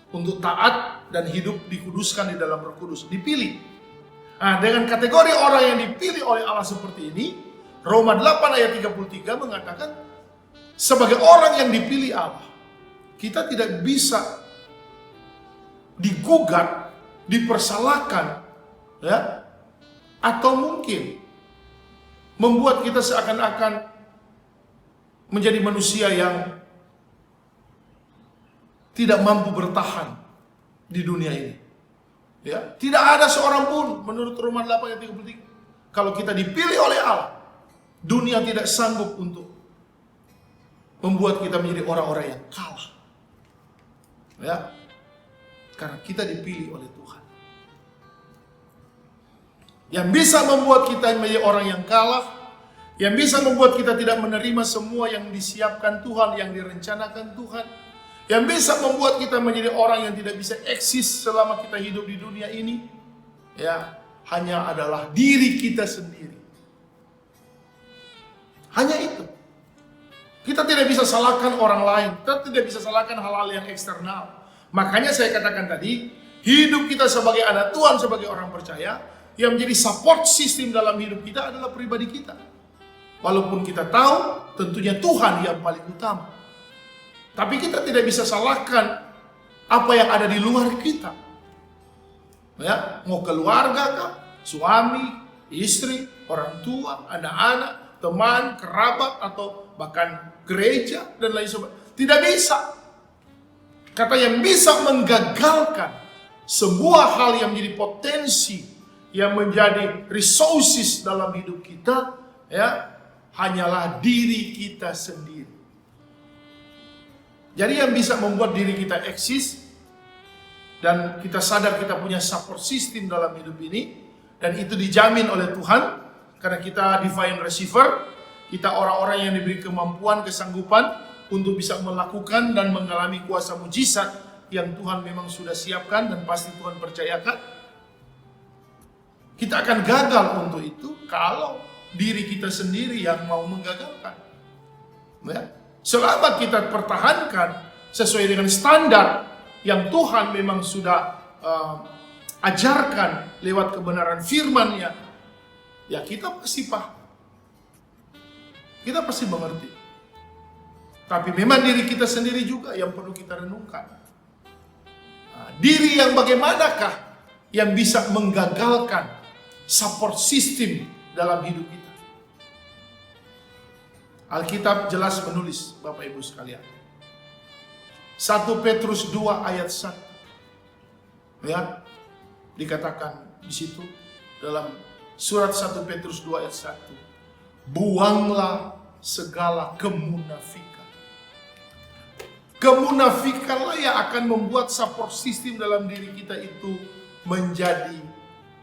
untuk taat dan hidup dikuduskan di dalam Roh Kudus. Dipilih. Nah, dengan kategori orang yang dipilih oleh Allah seperti ini, Roma 8 ayat 33 mengatakan, sebagai orang yang dipilih Allah, kita tidak bisa digugat, dipersalahkan, ya, atau mungkin membuat kita seakan-akan menjadi manusia yang tidak mampu bertahan di dunia ini, ya. Tidak ada seorang pun menurut Roma 8 ayat 33. Kalau kita dipilih oleh Allah, dunia tidak sanggup untuk membuat kita menjadi orang-orang yang kalah, ya, karena kita dipilih oleh Tuhan. Yang bisa membuat kita menjadi orang yang kalah, yang bisa membuat kita tidak menerima semua yang disiapkan Tuhan, yang direncanakan Tuhan, yang bisa membuat kita menjadi orang yang tidak bisa eksis selama kita hidup di dunia ini, ya, hanya adalah diri kita sendiri. Hanya itu. Kita tidak bisa salahkan orang lain, kita tidak bisa salahkan hal-hal yang eksternal. Makanya saya katakan tadi, hidup kita sebagai anak Tuhan, sebagai orang percaya, yang menjadi support system dalam hidup kita adalah pribadi kita. Walaupun kita tahu tentunya Tuhan yang paling utama. Tapi kita tidak bisa salahkan apa yang ada di luar kita. Ya, mau keluarga kah, suami, istri, orang tua, anak-anak, teman, kerabat, atau bahkan gereja dan lain sebagainya. Tidak bisa. Kata yang bisa menggagalkan sebuah hal yang menjadi potensi, yang menjadi resources dalam hidup kita, ya, hanyalah diri kita sendiri. Jadi yang bisa membuat diri kita eksis dan kita sadar kita punya support system dalam hidup ini, dan itu dijamin oleh Tuhan karena kita divine receiver, kita orang-orang yang diberi kemampuan, kesanggupan untuk bisa melakukan dan mengalami kuasa mujizat yang Tuhan memang sudah siapkan dan pasti Tuhan percayakan. Kita akan gagal untuk itu kalau diri kita sendiri yang mau menggagalkan. Ya. Selama kita pertahankan sesuai dengan standar yang Tuhan memang sudah ajarkan lewat kebenaran firman-Nya, ya kita pasti paham. Kita pasti mengerti. Tapi memang diri kita sendiri juga yang perlu kita renungkan. Diri yang bagaimanakah yang bisa menggagalkan support system dalam hidup kita? Alkitab jelas menulis, Bapak Ibu sekalian. 1 Petrus 2 ayat 1. Ya, dikatakan di situ dalam surat 1 Petrus 2 ayat 1. Buanglah segala kemunafikan. Kemunafikanlah yang akan membuat support system dalam diri kita itu menjadi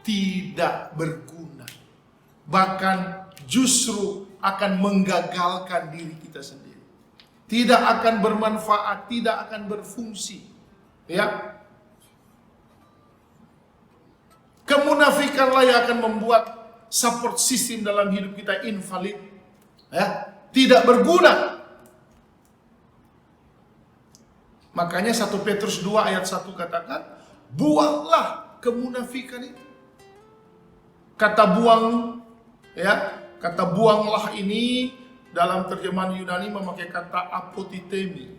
tidak berguna. Bahkan justru akan menggagalkan diri kita sendiri. Tidak akan bermanfaat, tidak akan berfungsi. Ya. Kemunafikanlah yang akan membuat support system dalam hidup kita invalid. Ya, tidak berguna. Makanya 1 Petrus 2 ayat 1 katakan, buanglah kemunafikan itu. Kata buang, ya, kata buanglah ini dalam terjemahan Yunani memakai kata apotitemi.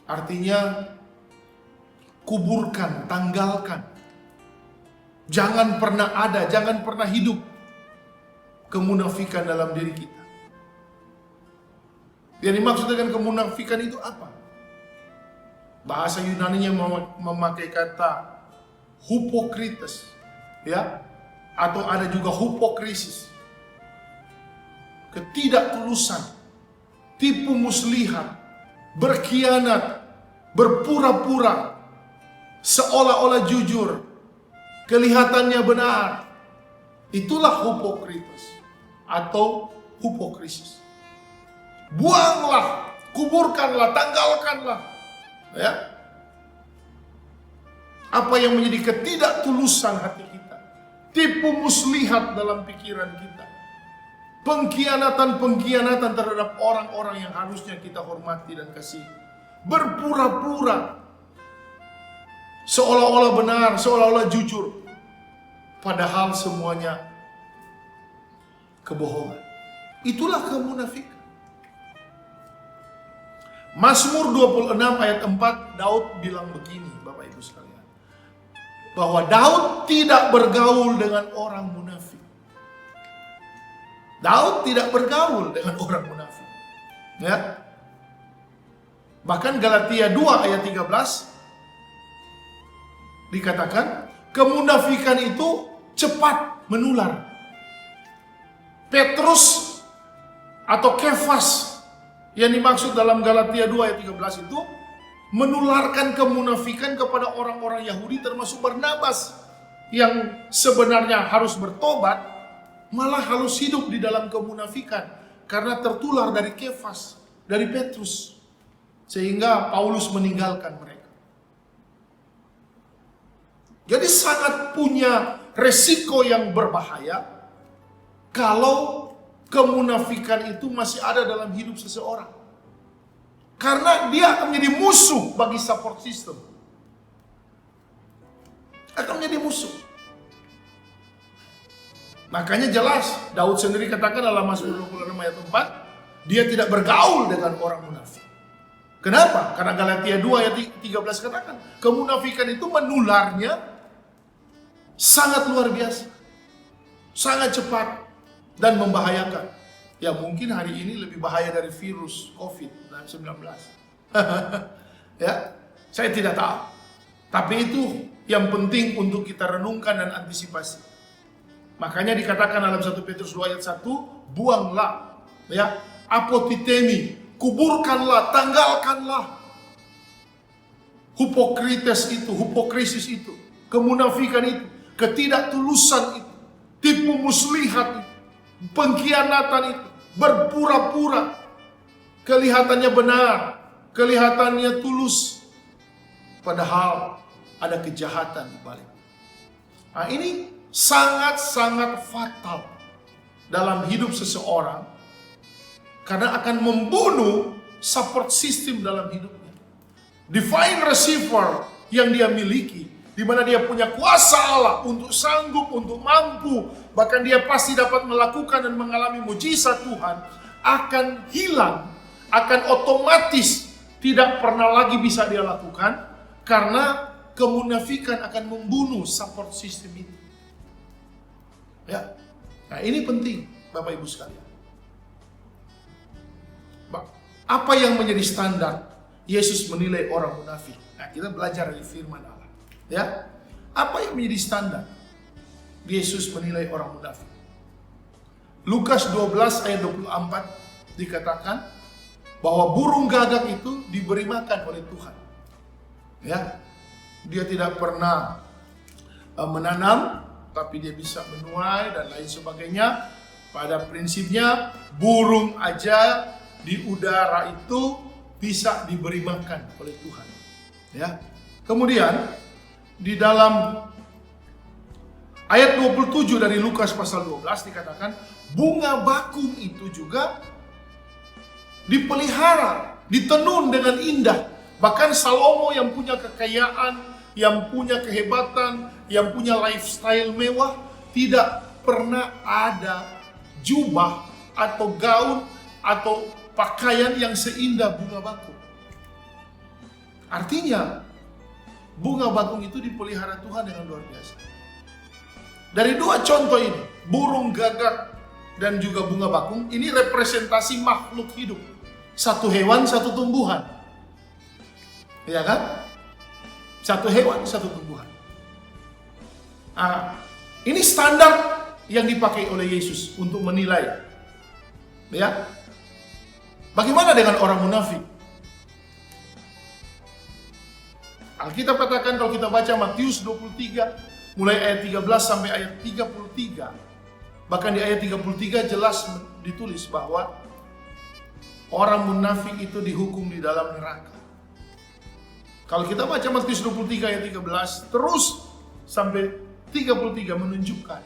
Artinya kuburkan, tanggalkan. Jangan pernah ada, jangan pernah hidup kemunafikan dalam diri kita. Yang dimaksud dengan kemunafikan itu apa? Bahasa Yunaninya memakai kata hupokrites, ya, atau ada juga hupokrisis, ketidaktulusan, tipu muslihat, berkhianat, berpura-pura, seolah-olah jujur, kelihatannya benar. Itulah hupokrites atau hupokrisis. Buanglah, kuburkanlah, tanggalkanlah, ya, apa yang menjadi ketidaktulusan hati kita, tipu muslihat dalam pikiran kita, pengkhianatan terhadap orang-orang yang harusnya kita hormati dan kasih, berpura-pura, seolah-olah benar, seolah-olah jujur, padahal semuanya kebohongan. Itulah kemunafikan. Mazmur 26 ayat 4, Daud bilang begini, Bapak Ibu sekalian, bahwa Daud tidak bergaul dengan orang munafik. Daud tidak bergaul dengan orang munafik. Ya. Bahkan Galatia 2 ayat 13 dikatakan, kemunafikan itu cepat menular. Petrus atau Kefas yang dimaksud dalam Galatia 2 ayat 13 itu menularkan kemunafikan kepada orang-orang Yahudi, termasuk Barnabas yang sebenarnya harus bertobat, malah harus hidup di dalam kemunafikan karena tertular dari Kefas, dari Petrus, sehingga Paulus meninggalkan mereka. Jadi sangat punya resiko yang berbahaya kalau kemunafikan itu masih ada dalam hidup seseorang. Karena dia akan menjadi musuh bagi support system. akan menjadi musuh. Makanya jelas Daud sendiri katakan dalam Mazmur 26 ayat 4, dia tidak bergaul dengan orang munafik. Kenapa? Karena Galatia 2 ayat 13 katakan, kemunafikan itu menularnya sangat luar biasa, sangat cepat dan membahayakan. Ya mungkin hari ini lebih bahaya dari virus COVID-19. Ya, saya tidak tahu. Tapi itu yang penting untuk kita renungkan dan antisipasi. Makanya dikatakan dalam 1 Petrus 2 ayat 1, buanglah, ya, apotitemi, kuburkanlah, tanggalkanlah hipokrisis itu, kemunafikan itu, ketidaktulusan itu, tipu muslihat itu, pengkhianatan itu, berpura-pura, kelihatannya benar, kelihatannya tulus, padahal ada kejahatan di balik. Nah, ini sangat-sangat fatal dalam hidup seseorang karena akan membunuh support system dalam hidupnya. Divine receiver yang dia miliki, di mana dia punya kuasa Allah untuk sanggup, untuk mampu, bahkan dia pasti dapat melakukan dan mengalami mujizat Tuhan, akan hilang, akan otomatis tidak pernah lagi bisa dia lakukan karena kemunafikan akan membunuh support system itu. Ya, nah ini penting Bapak Ibu sekalian. Apa yang menjadi standar Yesus menilai orang munafik? Nah, kita belajar dari firman Allah. Ya, apa yang menjadi standar Yesus menilai orang munafik? Lukas 12 ayat 24 dikatakan bahwa burung gagak itu diberi makan oleh Tuhan. Ya, dia tidak pernah menanam, tapi dia bisa menuai dan lain sebagainya. Pada prinsipnya burung aja di udara itu bisa diberi makan oleh Tuhan. Ya. Kemudian di dalam ayat 27 dari Lukas pasal 12 dikatakan bunga bakung itu juga dipelihara, ditenun dengan indah. Bahkan Salomo yang punya kekayaan, yang punya kehebatan, yang punya lifestyle mewah, tidak pernah ada jubah atau gaun atau pakaian yang seindah bunga bakung. Artinya, bunga bakung itu dipelihara Tuhan dengan luar biasa. Dari dua contoh ini, burung gagak dan juga bunga bakung, ini representasi makhluk hidup. Satu hewan, satu tumbuhan. Ya kan? Satu hewan, satu tumbuhan. Nah, ini standar yang dipakai oleh Yesus untuk menilai. Ya. Bagaimana dengan orang munafik? Alkitab katakan kalau kita baca Matius 23 mulai ayat 13 sampai ayat 33. Bahkan di ayat 33 jelas ditulis bahwa orang munafik itu dihukum di dalam neraka. Kalau kita baca Matius 23 ayat 13 terus sampai 33 menunjukkan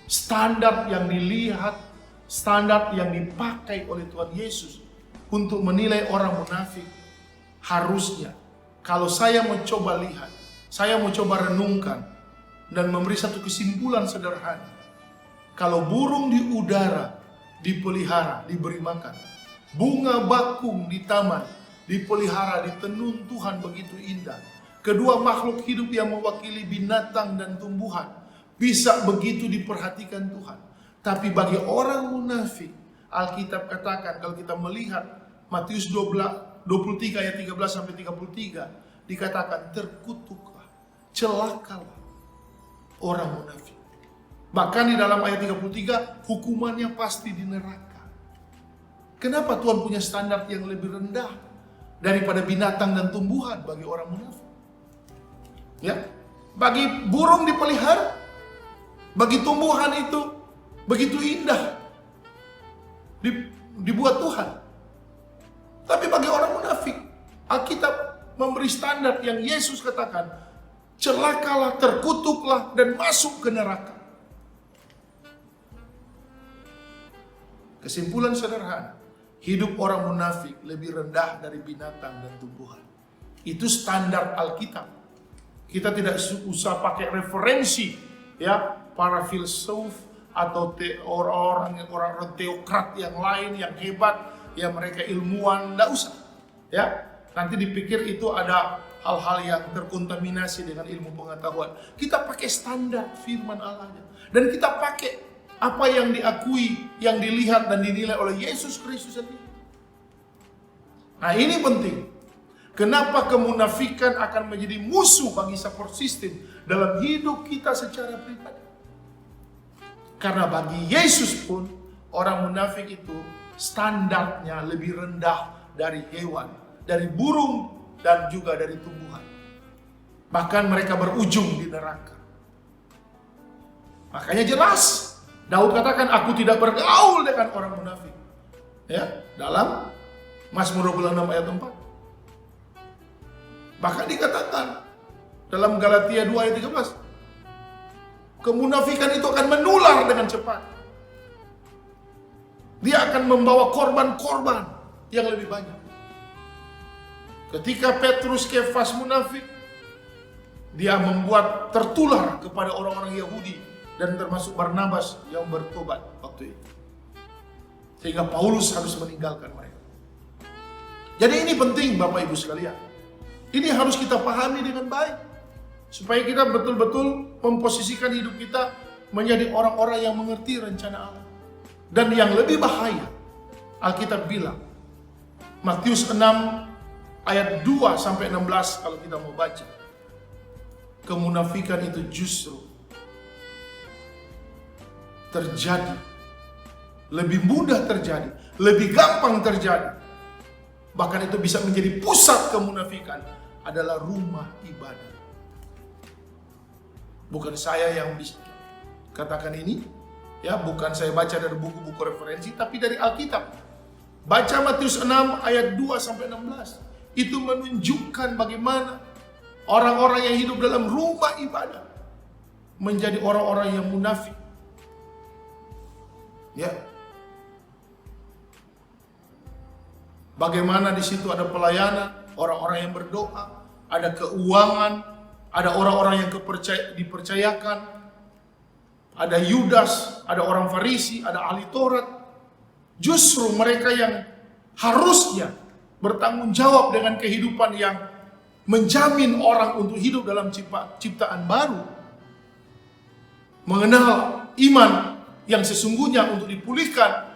standar yang dilihat, standar yang dipakai oleh Tuhan Yesus untuk menilai orang munafik. Harusnya kalau saya mau coba lihat, saya mau coba renungkan dan memberi satu kesimpulan sederhana. Kalau burung di udara dipelihara, diberi makan, bunga bakung di taman dipelihara, ditenun Tuhan begitu indah, kedua makhluk hidup yang mewakili binatang dan tumbuhan bisa begitu diperhatikan Tuhan. Tapi bagi orang munafik, Alkitab katakan kalau kita melihat Matius 23 ayat 13 sampai 33 dikatakan terkutuklah, celakalah orang munafik. Bahkan di dalam ayat 33 hukumannya pasti di neraka. Kenapa Tuhan punya standar yang lebih rendah daripada binatang dan tumbuhan bagi orang munafik? Ya, bagi burung dipelihara, bagi tumbuhan itu begitu indah dibuat Tuhan. Tapi bagi orang munafik, Alkitab memberi standar yang Yesus katakan, celakalah, terkutuklah, dan masuk ke neraka. Kesimpulan sederhana, hidup orang munafik lebih rendah dari binatang dan tumbuhan. Itu standar Alkitab. Kita tidak usah pakai referensi ya para filsuf atau orang teokrat yang lain yang hebat, yang mereka ilmuwan, tidak usah. Ya, nanti dipikir itu ada hal-hal yang terkontaminasi dengan ilmu pengetahuan. Kita pakai standar firman Allah dan kita pakai apa yang diakui, yang dilihat dan dinilai oleh Yesus Kristus sendiri. Nah, ini penting. Kenapa kemunafikan akan menjadi musuh bagi support system dalam hidup kita secara pribadi? Karena bagi Yesus pun orang munafik itu standarnya lebih rendah dari hewan, dari burung, dan juga dari tumbuhan. Bahkan mereka berujung di neraka. Makanya jelas Daud katakan, aku tidak bergaul dengan orang munafik. Ya, dalam Mazmur 26 ayat 4. Bahkan dikatakan dalam Galatia 2 ayat 13, kemunafikan itu akan menular dengan cepat. Dia akan membawa korban-korban yang lebih banyak. Ketika Petrus Kefas munafik, dia membuat tertular kepada orang-orang Yahudi dan termasuk Barnabas yang bertobat waktu itu. Sehingga Paulus harus meninggalkan mereka. Jadi ini penting Bapak Ibu sekalian. Ini harus kita pahami dengan baik. Supaya kita betul-betul memposisikan hidup kita menjadi orang-orang yang mengerti rencana Allah. Dan yang lebih bahaya, Alkitab bilang, Matius 6 ayat 2 sampai 16 kalau kita mau baca. Kemunafikan itu justru terjadi, lebih mudah terjadi, lebih gampang terjadi. Bahkan itu bisa menjadi pusat kemunafikan adalah rumah ibadah. Bukan saya yang bisa katakan ini, ya, bukan saya baca dari buku-buku referensi, tapi dari Alkitab. Baca Matius 6 ayat 2 sampai 16. Itu menunjukkan bagaimana orang-orang yang hidup dalam rumah ibadah menjadi orang-orang yang munafik. Ya. Bagaimana di situ ada pelayanan, orang-orang yang berdoa, ada keuangan, ada orang-orang yang dipercayakan, ada Yudas, ada orang Farisi, ada ahli Taurat. Justru mereka yang harusnya bertanggung jawab dengan kehidupan yang menjamin orang untuk hidup dalam ciptaan baru, mengenal iman yang sesungguhnya untuk dipulihkan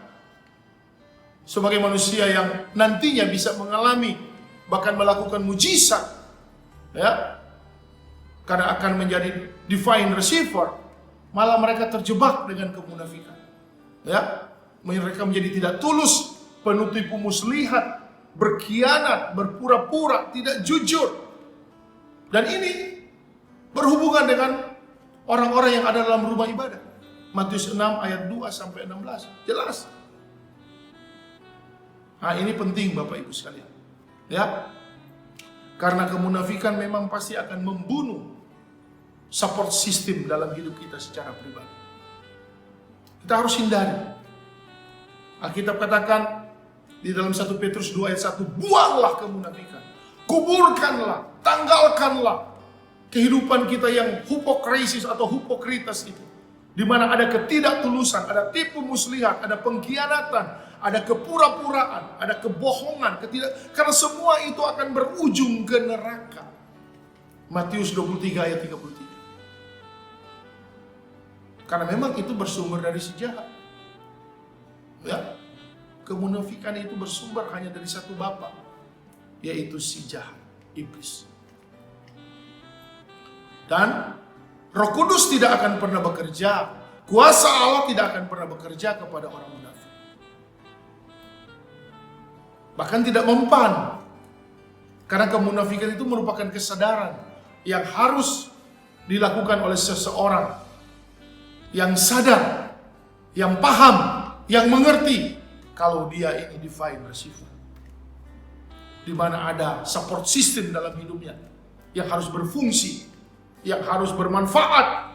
sebagai manusia yang nantinya bisa mengalami bahkan melakukan mujizat, ya, karena akan menjadi divine receiver, malah mereka terjebak dengan kemunafikan, ya, mereka menjadi tidak tulus, penuh tipu muslihat, berkhianat, berpura-pura, tidak jujur. Dan ini berhubungan dengan orang-orang yang ada dalam rumah ibadah. Matius 6 ayat 2 sampai 16 jelas. Nah, ini penting Bapak Ibu sekalian. Ya. Karena kemunafikan memang pasti akan membunuh support system dalam hidup kita secara pribadi. Kita harus hindari. Alkitab katakan di dalam 1 Petrus 2 ayat 1, buanglah kemunafikan. Kuburkanlah, tanggalkanlah kehidupan kita yang hipokrisis atau hipokritas itu. Di mana ada ketidaktulusan, ada tipu muslihat, ada pengkhianatan, ada kepura-puraan, ada kebohongan, karena semua itu akan berujung ke neraka. Matius 23 ayat 33. Karena memang itu bersumber dari si jahat. Ya. Kemunafikan itu bersumber hanya dari satu bapa, yaitu si jahat, iblis. Dan Roh Kudus tidak akan pernah bekerja, kuasa Allah tidak akan pernah bekerja kepada orang munafik. Bahkan tidak mempan. Karena kemunafikan itu merupakan kesadaran yang harus dilakukan oleh seseorang yang sadar, yang paham, yang mengerti kalau dia ini divine receiver. Di mana ada support system dalam hidupnya yang harus berfungsi, yang harus bermanfaat,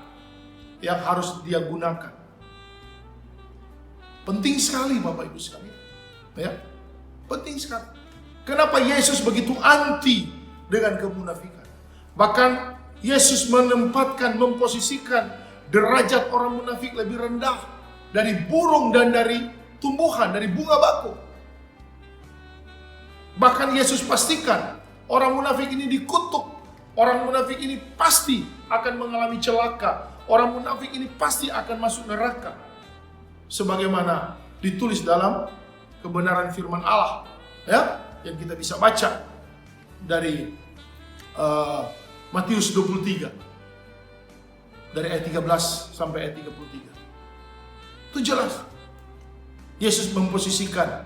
yang harus dia gunakan. Penting sekali Bapak Ibu sekalian. Ya. Penting sekali. Kenapa Yesus begitu anti dengan kemunafikan? Bahkan Yesus menempatkan, memposisikan derajat orang munafik lebih rendah dari burung dan dari tumbuhan, dari bunga bakung. Bahkan Yesus pastikan orang munafik ini dikutuk. Orang munafik ini pasti akan mengalami celaka. Orang munafik ini pasti akan masuk neraka. Sebagaimana ditulis dalam kebenaran firman Allah, ya, yang kita bisa baca dari Matius 23 dari ayat 13 sampai ayat 33. Itu jelas. Yesus memposisikan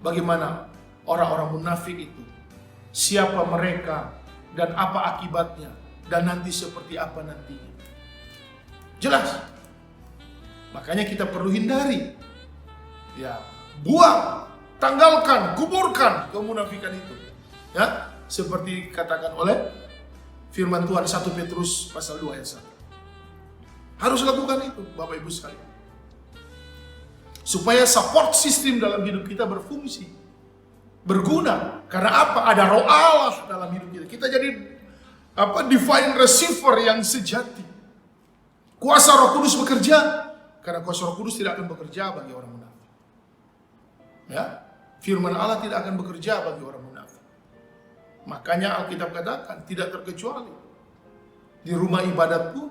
bagaimana orang-orang munafik itu, siapa mereka dan apa akibatnya, dan nanti seperti apa nantinya. Jelas. Makanya kita perlu hindari. Ya, buang, tanggalkan, kuburkan kemunafikan itu. Ya, seperti dikatakan oleh firman Tuhan 1 Petrus pasal 2 ayat 1. Harus lakukan itu, Bapak Ibu sekalian. Supaya support system dalam hidup kita berfungsi, berguna. Karena apa? Ada roh Allah dalam hidup kita. Kita jadi divine receiver yang sejati. Kuasa Roh Kudus bekerja. Karena kuasa Roh Kudus tidak akan bekerja bagi orang munafik. Ya, firman Allah tidak akan bekerja bagi orang munafik. Makanya Alkitab katakan tidak terkecuali di rumah ibadatku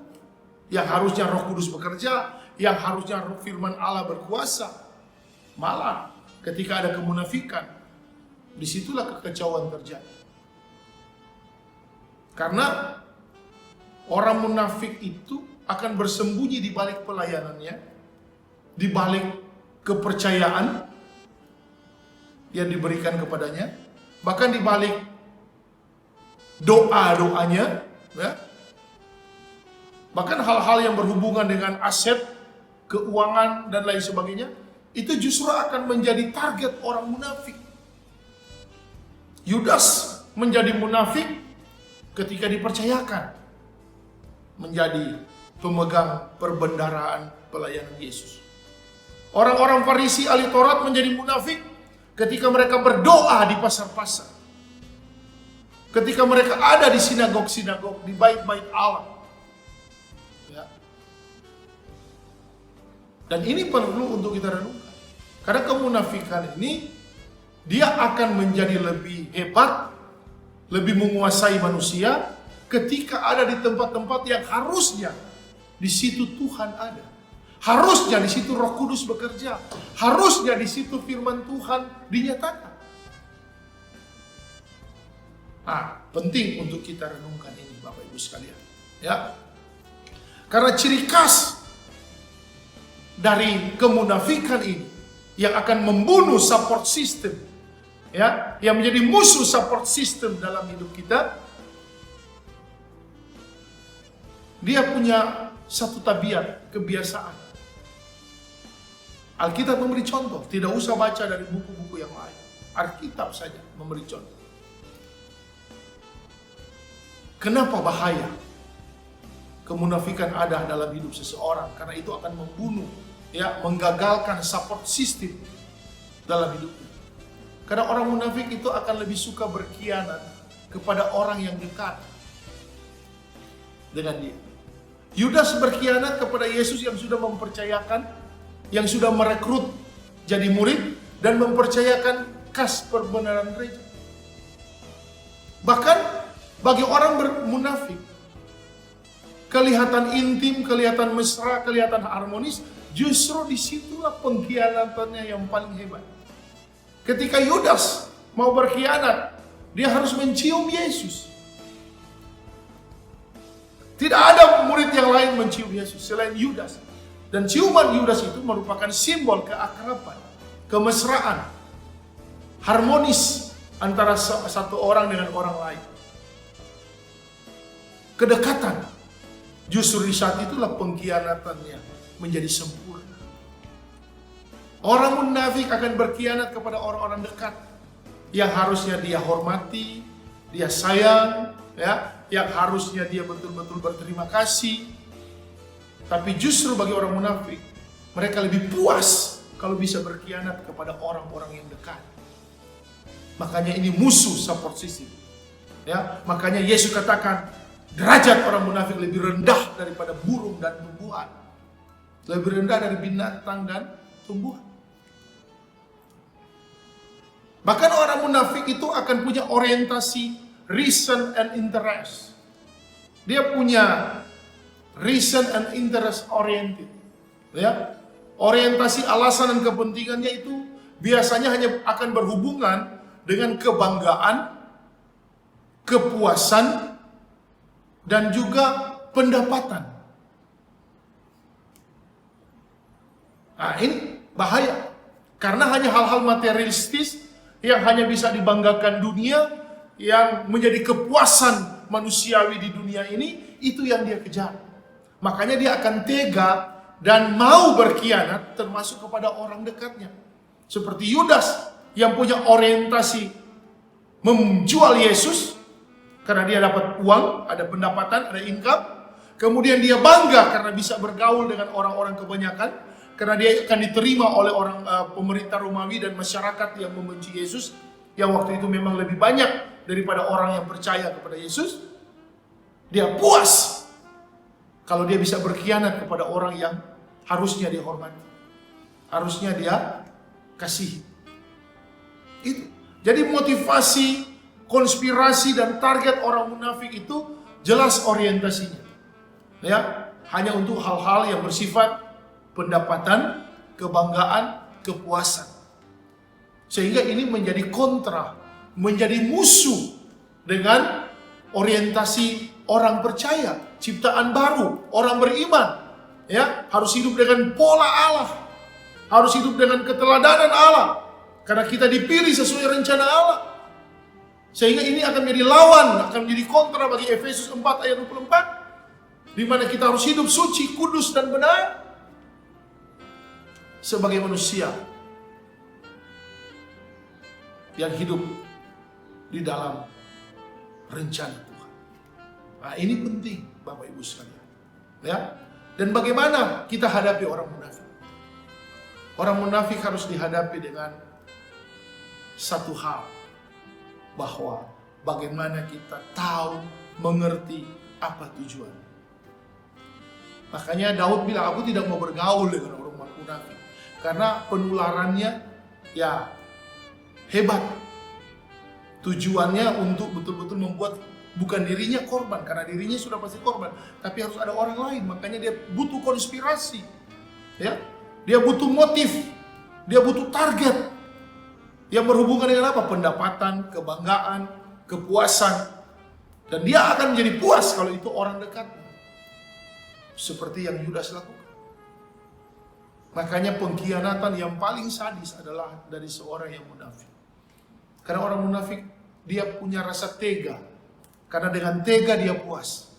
yang harusnya Roh Kudus bekerja, yang harusnya firman Allah berkuasa, malah ketika ada kemunafikan, disitulah kekacauan terjadi. Karena orang munafik itu akan bersembunyi di balik pelayanannya, di balik kepercayaan yang diberikan kepadanya, bahkan di balik doa-doanya, ya. Bahkan hal-hal yang berhubungan dengan aset, keuangan, dan lain sebagainya, itu justru akan menjadi target orang munafik. Yudas menjadi munafik ketika dipercayakan menjadi pemegang perbendaharaan pelayanan Yesus. Orang-orang Farisi ahli Taurat menjadi munafik ketika mereka berdoa di pasar-pasar. Ketika mereka ada di sinagog-sinagog, di bait-bait Allah. Ya. Dan ini perlu untuk kita renungkan. Karena kemunafikan ini, dia akan menjadi lebih hebat, lebih menguasai manusia ketika ada di tempat-tempat yang harusnya di situ Tuhan ada. Harusnya di situ Roh Kudus bekerja. Harusnya di situ firman Tuhan dinyatakan. Nah, penting untuk kita renungkan ini, Bapak Ibu sekalian. Ya. Karena ciri khas dari kemunafikan ini yang akan membunuh support system, ya, yang menjadi musuh support system dalam hidup kita, dia punya satu tabiat, kebiasaan. Alkitab memberi contoh, tidak usah baca dari buku-buku yang lain. Alkitab saja memberi contoh. Kenapa bahaya kemunafikan ada dalam hidup seseorang? Karena itu akan membunuh, ya, menggagalkan support system dalam hidupnya. Karena orang munafik itu akan lebih suka berkhianat kepada orang yang dekat dengan dia. Yudas berkhianat kepada Yesus yang sudah mempercayakan, yang sudah merekrut jadi murid dan mempercayakan kas perbenaran gereja. Bahkan bagi orang munafik, kelihatan intim, kelihatan mesra, kelihatan harmonis, justru disitulah pengkhianatannya yang paling hebat. Ketika Yudas mau berkhianat, dia harus mencium Yesus. Tidak ada murid yang lain mencium Yesus selain Yudas. Dan ciuman Yudas itu merupakan simbol keakraban, kemesraan, harmonis antara satu orang dengan orang lain. Kedekatan. Justru di saat itulah pengkhianatannya menjadi sempurna. Orang munafik akan berkhianat kepada orang-orang dekat yang harusnya dia hormati, dia sayang, ya, yang harusnya dia betul-betul berterima kasih. Tapi justru bagi orang munafik, mereka lebih puas kalau bisa berkhianat kepada orang-orang yang dekat. Makanya ini musuh support system. Ya, makanya Yesus katakan, derajat orang munafik lebih rendah daripada burung dan tumbuhan. Lebih rendah dari binatang dan tumbuhan. Bahkan orang munafik itu akan punya orientasi reason and interest. Dia punya reason and interest oriented. Ya. Orientasi alasan dan kepentingannya itu biasanya hanya akan berhubungan dengan kebanggaan, kepuasan, dan juga pendapatan. Nah, ini bahaya. Karena hanya hal-hal materialistis yang hanya bisa dibanggakan dunia, yang menjadi kepuasan manusiawi di dunia ini, itu yang dia kejar. Makanya dia akan tega dan mau berkhianat termasuk kepada orang dekatnya. Seperti Yudas yang punya orientasi menjual Yesus karena dia dapat uang, ada pendapatan, ada income. Kemudian dia bangga karena bisa bergaul dengan orang-orang kebanyakan, karena dia akan diterima oleh orang pemerintah Romawi dan masyarakat yang membenci Yesus, yang waktu itu memang lebih banyak daripada orang yang percaya kepada Yesus. Dia puas kalau dia bisa berkhianat kepada orang yang harusnya dia hormati, harusnya dia kasihi. Itu. Jadi motivasi, konspirasi dan target orang munafik itu jelas orientasinya. Ya, hanya untuk hal-hal yang bersifat pendapatan, kebanggaan, kepuasan. Sehingga ini menjadi kontra, menjadi musuh dengan orientasi orang percaya, ciptaan baru, orang beriman. Ya, harus hidup dengan pola Allah, harus hidup dengan keteladanan Allah. Karena kita dipilih sesuai rencana Allah. Sehingga ini akan menjadi lawan, akan menjadi kontra bagi Efesus 4 ayat 24. Di mana kita harus hidup suci, kudus, dan benar. Sebagai manusia yang hidup di dalam rencana Tuhan. Nah, ini penting Bapak Ibu sekalian. Ya. Dan bagaimana kita hadapi orang munafik? Orang munafik harus dihadapi dengan satu hal, bahwa bagaimana kita tahu, mengerti apa tujuan. Makanya Daud bilang, aku tidak mau bergaul dengan orang munafik, karena penularannya ya hebat. Tujuannya untuk betul-betul membuat bukan dirinya korban, karena dirinya sudah pasti korban, tapi harus ada orang lain. Makanya dia butuh konspirasi, ya, dia butuh motif, dia butuh target. Yang berhubungan dengan apa? Pendapatan, kebanggaan, kepuasan. Dan dia akan menjadi puas kalau itu orang dekatnya. Seperti yang Yudas lakukan. Makanya pengkhianatan yang paling sadis adalah dari seorang yang munafik. Karena orang munafik, dia punya rasa tega. Karena dengan tega dia puas.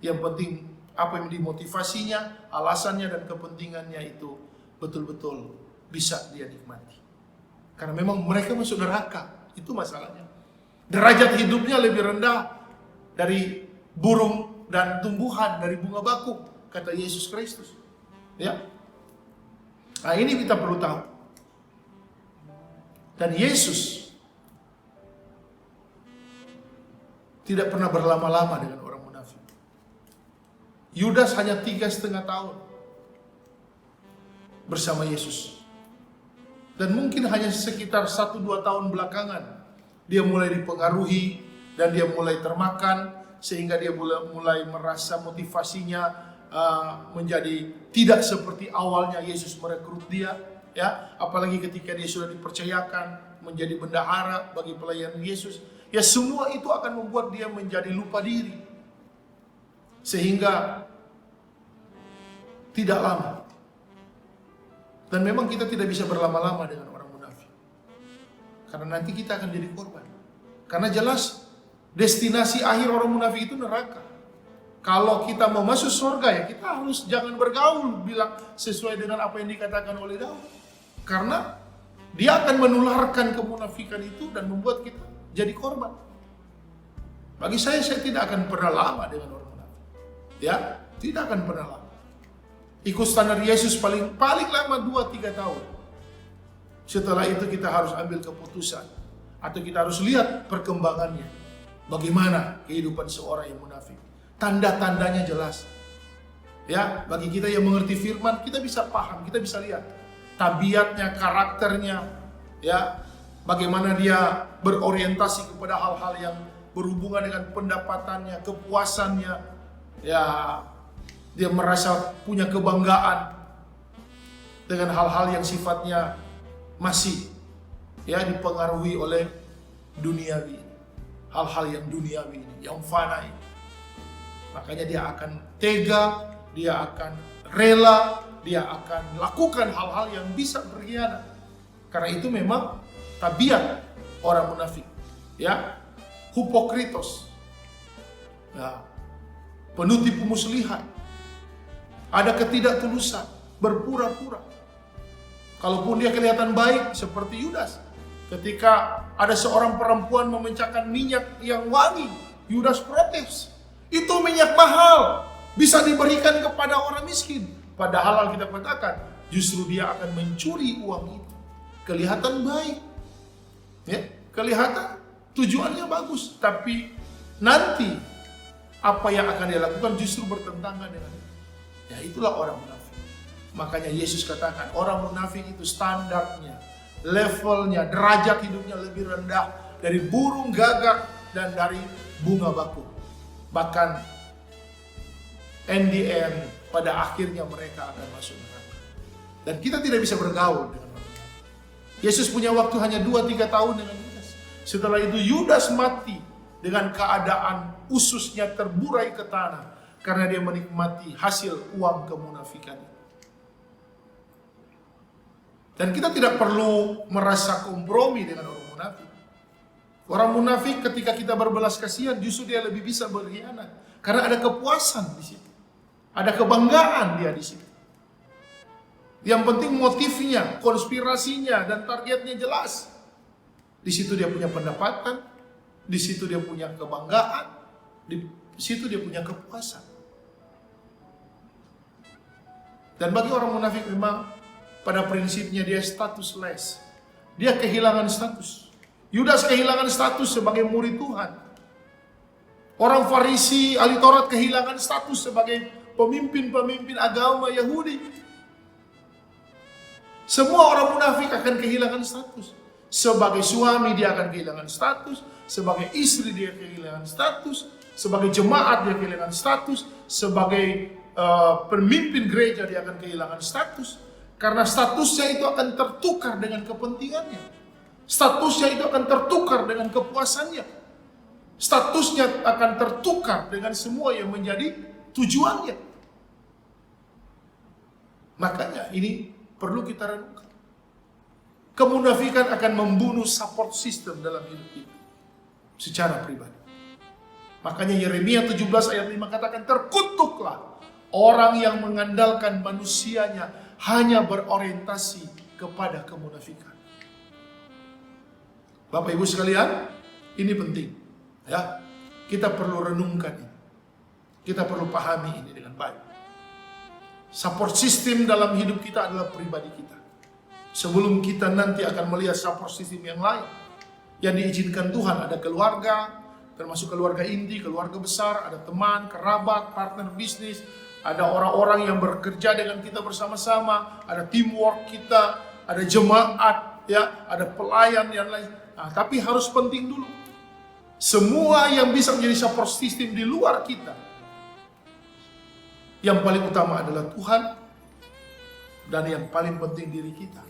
Yang penting apa yang dimotivasinya, alasannya dan kepentingannya itu betul-betul bisa dia nikmati. Karena memang mereka masuk neraka, itu masalahnya. Derajat hidupnya lebih rendah dari burung dan tumbuhan, dari bunga bakung, kata Yesus Kristus. Ya. Nah, ini kita perlu tahu. Dan Yesus tidak pernah berlama-lama dengan orang munafik. Yudas hanya 3,5 tahun bersama Yesus. Dan mungkin hanya sekitar 1-2 tahun belakangan dia mulai dipengaruhi dan dia mulai termakan, sehingga dia mulai merasa motivasinya menjadi tidak seperti awalnya Yesus merekrut dia, ya. Apalagi ketika dia sudah dipercayakan menjadi bendahara bagi pelayanan Yesus, ya semua itu akan membuat dia menjadi lupa diri, sehingga tidak lama. Dan memang kita tidak bisa berlama-lama dengan orang munafik, karena nanti kita akan jadi korban. Karena jelas destinasi akhir orang munafik itu neraka. Kalau kita mau masuk surga, ya kita harus jangan bergaul bilang sesuai dengan apa yang dikatakan oleh Daud. Karena dia akan menularkan kemunafikan itu dan membuat kita jadi korban. Bagi saya tidak akan pernah lama dengan orang munafik. Ya, tidak akan pernah lama. Ikut standar Yesus paling lama 2-3 tahun. Setelah itu kita harus ambil keputusan, atau kita harus lihat perkembangannya. bagaimana kehidupan seorang yang munafik. Tanda-tandanya jelas. Ya, bagi kita yang mengerti firman, kita bisa paham, kita bisa lihat tabiatnya, karakternya, ya, bagaimana dia berorientasi kepada hal-hal yang berhubungan dengan pendapatannya, kepuasannya, ya, dia merasa punya kebanggaan dengan hal-hal yang sifatnya masih ya dipengaruhi oleh duniawi, hal-hal yang duniawi ini, yang fana ini. Makanya dia akan tega, dia akan rela, dia akan lakukan hal-hal yang bisa berkhianat. Karena itu memang tabiat orang munafik, ya, hipokritos, ya, penuh tipu muslihat, ada ketidaktulusan, berpura-pura. Kalaupun dia kelihatan baik seperti Yudas, ketika ada seorang perempuan memecahkan minyak yang wangi, Yudas protes. Itu minyak mahal, bisa diberikan kepada orang miskin. Padahal kita katakan, justru dia akan mencuri uang itu. Kelihatan baik, ya, kelihatan tujuannya bagus, tapi nanti apa yang akan dia lakukan justru bertentangan dengan itu. Ya, itulah orang munafik. Makanya Yesus katakan, orang munafik itu standarnya, levelnya, derajat hidupnya lebih rendah dari burung gagak dan dari bunga bakung. Bahkan NDM pada akhirnya mereka akan masuk neraka. Dan kita tidak bisa bergaul dengan mereka. Yesus punya waktu hanya 2-3 tahun dengan Yudas. Setelah itu Yudas mati dengan keadaan ususnya terburai ke tanah karena dia menikmati hasil uang kemunafikan. Dan kita tidak perlu merasa kompromi dengan orang munafik. Orang munafik ketika kita berbelas kasihan justru dia lebih bisa berkhianat karena ada kepuasan di situ. Ada kebanggaan dia di situ. Yang penting motifnya, konspirasinya dan targetnya jelas. Di situ dia punya pendapatan, di situ dia punya kebanggaan, di situ dia punya kepuasan. Dan bagi orang munafik memang pada prinsipnya dia statusless. Dia kehilangan status. Yudas kehilangan status sebagai murid Tuhan. Orang Farisi, ahli Taurat kehilangan status sebagai pemimpin-pemimpin agama Yahudi. Semua orang munafik akan kehilangan status. Sebagai suami dia akan kehilangan status, sebagai istri dia kehilangan status, sebagai jemaat dia kehilangan status, sebagai pemimpin gereja dia akan kehilangan status. Karena statusnya itu akan tertukar dengan kepentingannya. Statusnya itu akan tertukar dengan kepuasannya. Statusnya akan tertukar dengan semua yang menjadi tujuannya. Makanya ini perlu kita renungkan. Kemunafikan akan membunuh support system dalam hidup kita secara pribadi. Makanya Yeremia 17 ayat 5 katakan, terkutuklah orang yang mengandalkan manusianya hanya berorientasi kepada kemunafikan. Bapak Ibu sekalian, ini penting, ya. Kita perlu renungkan ini. Kita perlu pahami ini dengan baik. Support system dalam hidup kita adalah pribadi kita. Sebelum kita nanti akan melihat support system yang lain yang diizinkan Tuhan, ada keluarga, termasuk keluarga inti, keluarga besar, ada teman, kerabat, partner bisnis, ada orang-orang yang bekerja dengan kita bersama-sama, ada teamwork kita, ada jemaat, ya, ada pelayan yang lain. Nah, tapi harus penting dulu. Semua yang bisa menjadi support system di luar kita, yang paling utama adalah Tuhan, dan yang paling penting diri kita.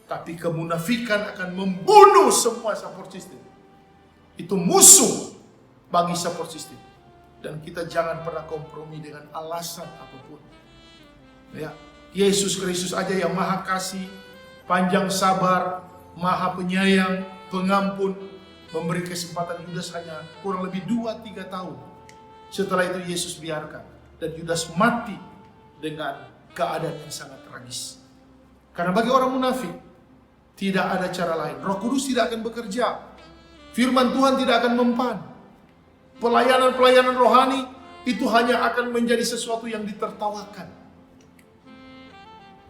Tapi kemunafikan akan membunuh semua support system. Itu musuh bagi support system. Dan kita jangan pernah kompromi dengan alasan apapun. Ya, Yesus Kristus aja yang maha kasih, panjang sabar, maha penyayang, pengampun, memberi kesempatan Yudas hanya kurang lebih 2-3 tahun. Setelah itu Yesus biarkan. Dan Yudas mati dengan keadaan yang sangat tragis. Karena bagi orang munafik, tidak ada cara lain. Roh Kudus tidak akan bekerja. Firman Tuhan tidak akan mempan. Pelayanan-pelayanan rohani itu hanya akan menjadi sesuatu yang ditertawakan.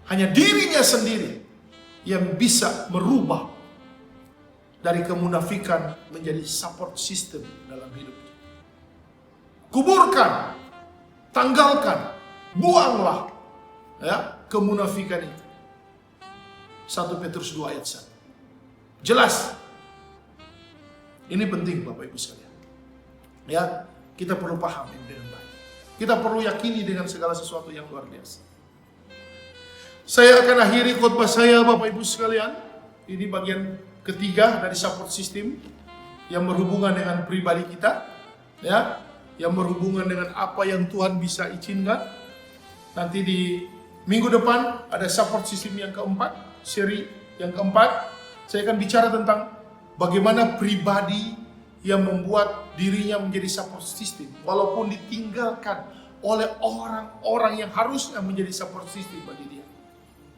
Hanya dirinya sendiri yang bisa merubah dari kemunafikan menjadi support system dalam hidup. Kuburkan, tanggalkan, buanglah ya kemunafikan itu. 1 Petrus 2 ayat 1. Jelas. Ini penting Bapak Ibu sekalian. Ya, kita perlu paham ini dengan baik. Kita perlu yakini dengan segala sesuatu yang luar biasa. Saya akan akhiri khotbah saya Bapak Ibu sekalian. Ini bagian ketiga dari support system yang berhubungan dengan pribadi kita, ya, yang berhubungan dengan apa yang Tuhan bisa izinkan. Nanti di minggu depan ada support system yang keempat, seri yang keempat. Saya akan bicara tentang bagaimana pribadi yang membuat dirinya menjadi support system walaupun ditinggalkan oleh orang-orang yang harusnya menjadi support system bagi dia.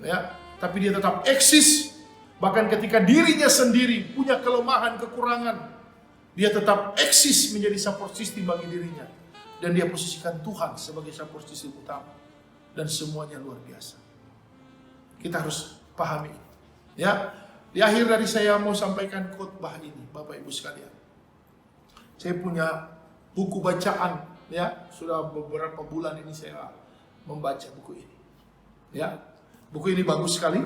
Ya, tapi dia tetap eksis. Bahkan ketika dirinya sendiri punya kelemahan, kekurangan, dia tetap eksis menjadi support system bagi dirinya. Dan dia posisikan Tuhan sebagai support system utama. Dan semuanya luar biasa. Kita harus pahami. Ya, di akhir dari saya mau sampaikan khotbah ini, Bapak Ibu sekalian. Saya punya buku bacaan, ya, sudah beberapa bulan ini saya membaca buku ini. Ya, buku ini bagus sekali.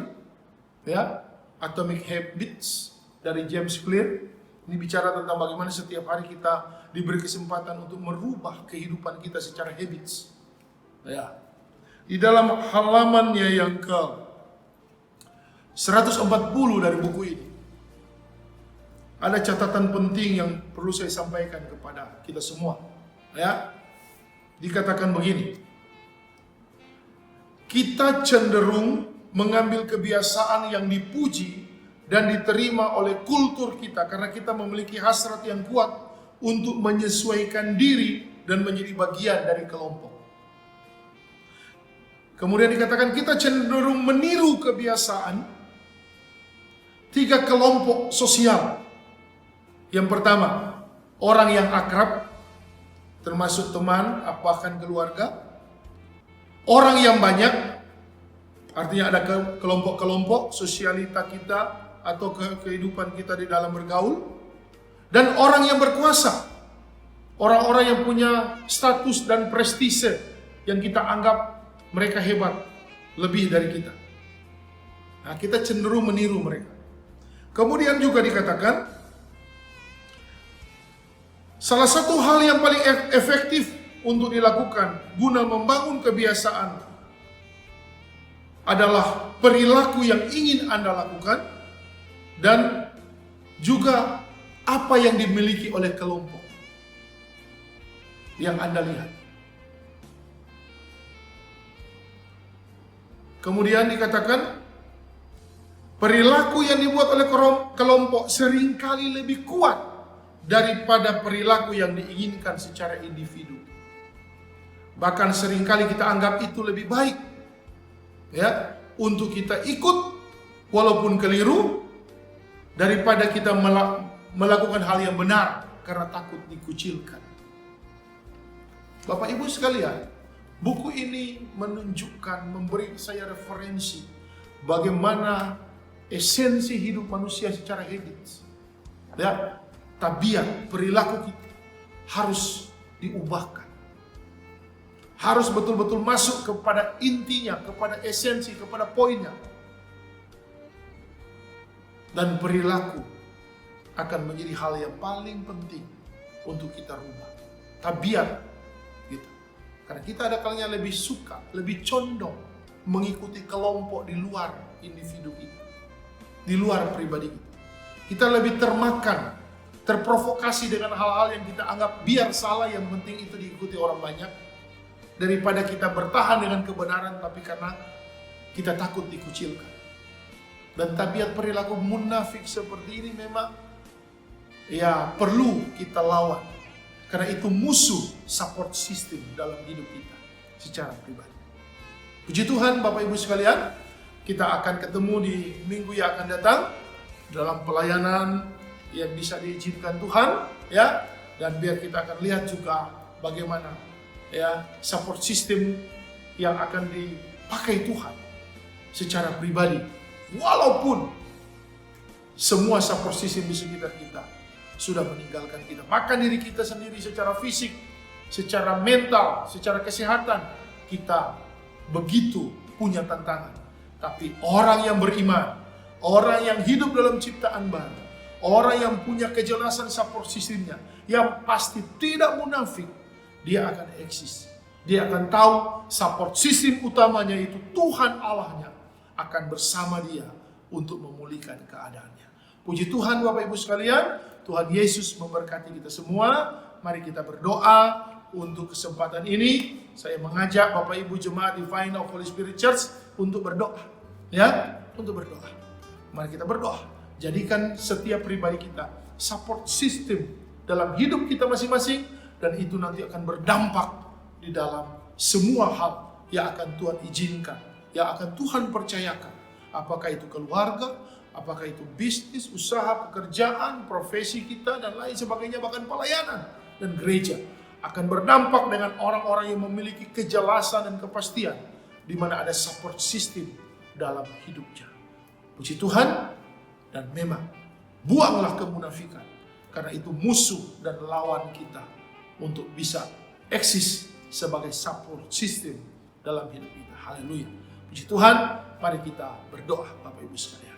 Ya, Atomic Habits dari James Clear. Ini bicara tentang bagaimana setiap hari kita diberi kesempatan untuk merubah kehidupan kita secara habits. Ya. Di dalam halamannya yang ke 140 dari buku ini, ada catatan penting yang perlu saya sampaikan kepada kita semua. Ya. Dikatakan begini. Kita cenderung mengambil kebiasaan yang dipuji dan diterima oleh kultur kita karena kita memiliki hasrat yang kuat untuk menyesuaikan diri dan menjadi bagian dari kelompok. Kemudian dikatakan kita cenderung meniru kebiasaan 3 kelompok sosial. Yang pertama, orang yang akrab, termasuk teman, bahkan keluarga. Orang yang banyak, artinya ada kelompok-kelompok sosialita kita atau kehidupan kita di dalam bergaul. Dan orang yang berkuasa, orang-orang yang punya status dan prestise yang kita anggap mereka hebat, lebih dari kita. Nah, kita cenderung meniru mereka. Kemudian juga dikatakan, salah satu hal yang paling efektif untuk dilakukan guna membangun kebiasaan adalah perilaku yang ingin Anda lakukan dan juga apa yang dimiliki oleh kelompok yang Anda lihat. Kemudian dikatakan perilaku yang dibuat oleh kelompok seringkali lebih kuat daripada perilaku yang diinginkan secara individu. Bahkan seringkali kita anggap itu lebih baik, ya, untuk kita ikut walaupun keliru daripada kita melakukan hal yang benar karena takut dikucilkan. Bapak Ibu sekalian, buku ini menunjukkan, memberi saya referensi bagaimana esensi hidup manusia secara habits. Ya, tabiat, perilaku kita harus diubahkan. Harus betul-betul masuk kepada intinya, kepada esensi, kepada poinnya. Dan perilaku akan menjadi hal yang paling penting untuk kita rubah. Tabiat gitu. Karena kita ada kalanya lebih suka, lebih condong mengikuti kelompok di luar individu kita, di luar pribadi kita. Kita lebih termakan, terprovokasi dengan hal-hal yang kita anggap biar salah, yang penting itu diikuti orang banyak, daripada kita bertahan dengan kebenaran tapi karena kita takut dikucilkan. Dan tabiat perilaku munafik seperti ini memang ya perlu kita lawan, karena itu musuh support system dalam hidup kita secara pribadi. Puji Tuhan Bapak Ibu sekalian, kita akan ketemu di minggu yang akan datang dalam pelayanan yang bisa diizinkan Tuhan, ya, dan biar kita akan lihat juga bagaimana ya support system yang akan dipakai Tuhan secara pribadi, walaupun semua support system di sekitar kita sudah meninggalkan kita. Bahkan diri kita sendiri secara fisik, secara mental, secara kesehatan, kita begitu punya tantangan. Tapi orang yang beriman, orang yang hidup dalam ciptaan baru, orang yang punya kejelasan support systemnya, yang pasti tidak munafik, dia akan eksis. Dia akan tahu support system utamanya itu Tuhan Allahnya akan bersama dia untuk memulihkan keadaannya. Puji Tuhan Bapak Ibu sekalian, Tuhan Yesus memberkati kita semua. Mari kita berdoa untuk kesempatan ini. Saya mengajak Bapak Ibu jemaat Divine of Holy Spirit Church untuk berdoa. Ya, untuk berdoa. Mari kita berdoa. Jadikan setiap pribadi kita support system dalam hidup kita masing-masing, dan itu nanti akan berdampak di dalam semua hal yang akan Tuhan izinkan, yang akan Tuhan percayakan. Apakah itu keluarga, apakah itu bisnis, usaha, pekerjaan, profesi kita, dan lain sebagainya, bahkan pelayanan dan gereja akan berdampak dengan orang-orang yang memiliki kejelasan dan kepastian, di mana ada support system dalam hidupnya. Puji Tuhan, dan memang buanglah kemunafikan, karena itu musuh dan lawan kita untuk bisa eksis sebagai support system dalam hidup kita. Haleluya. Puji Tuhan, mari kita berdoa Bapak Ibu sekalian.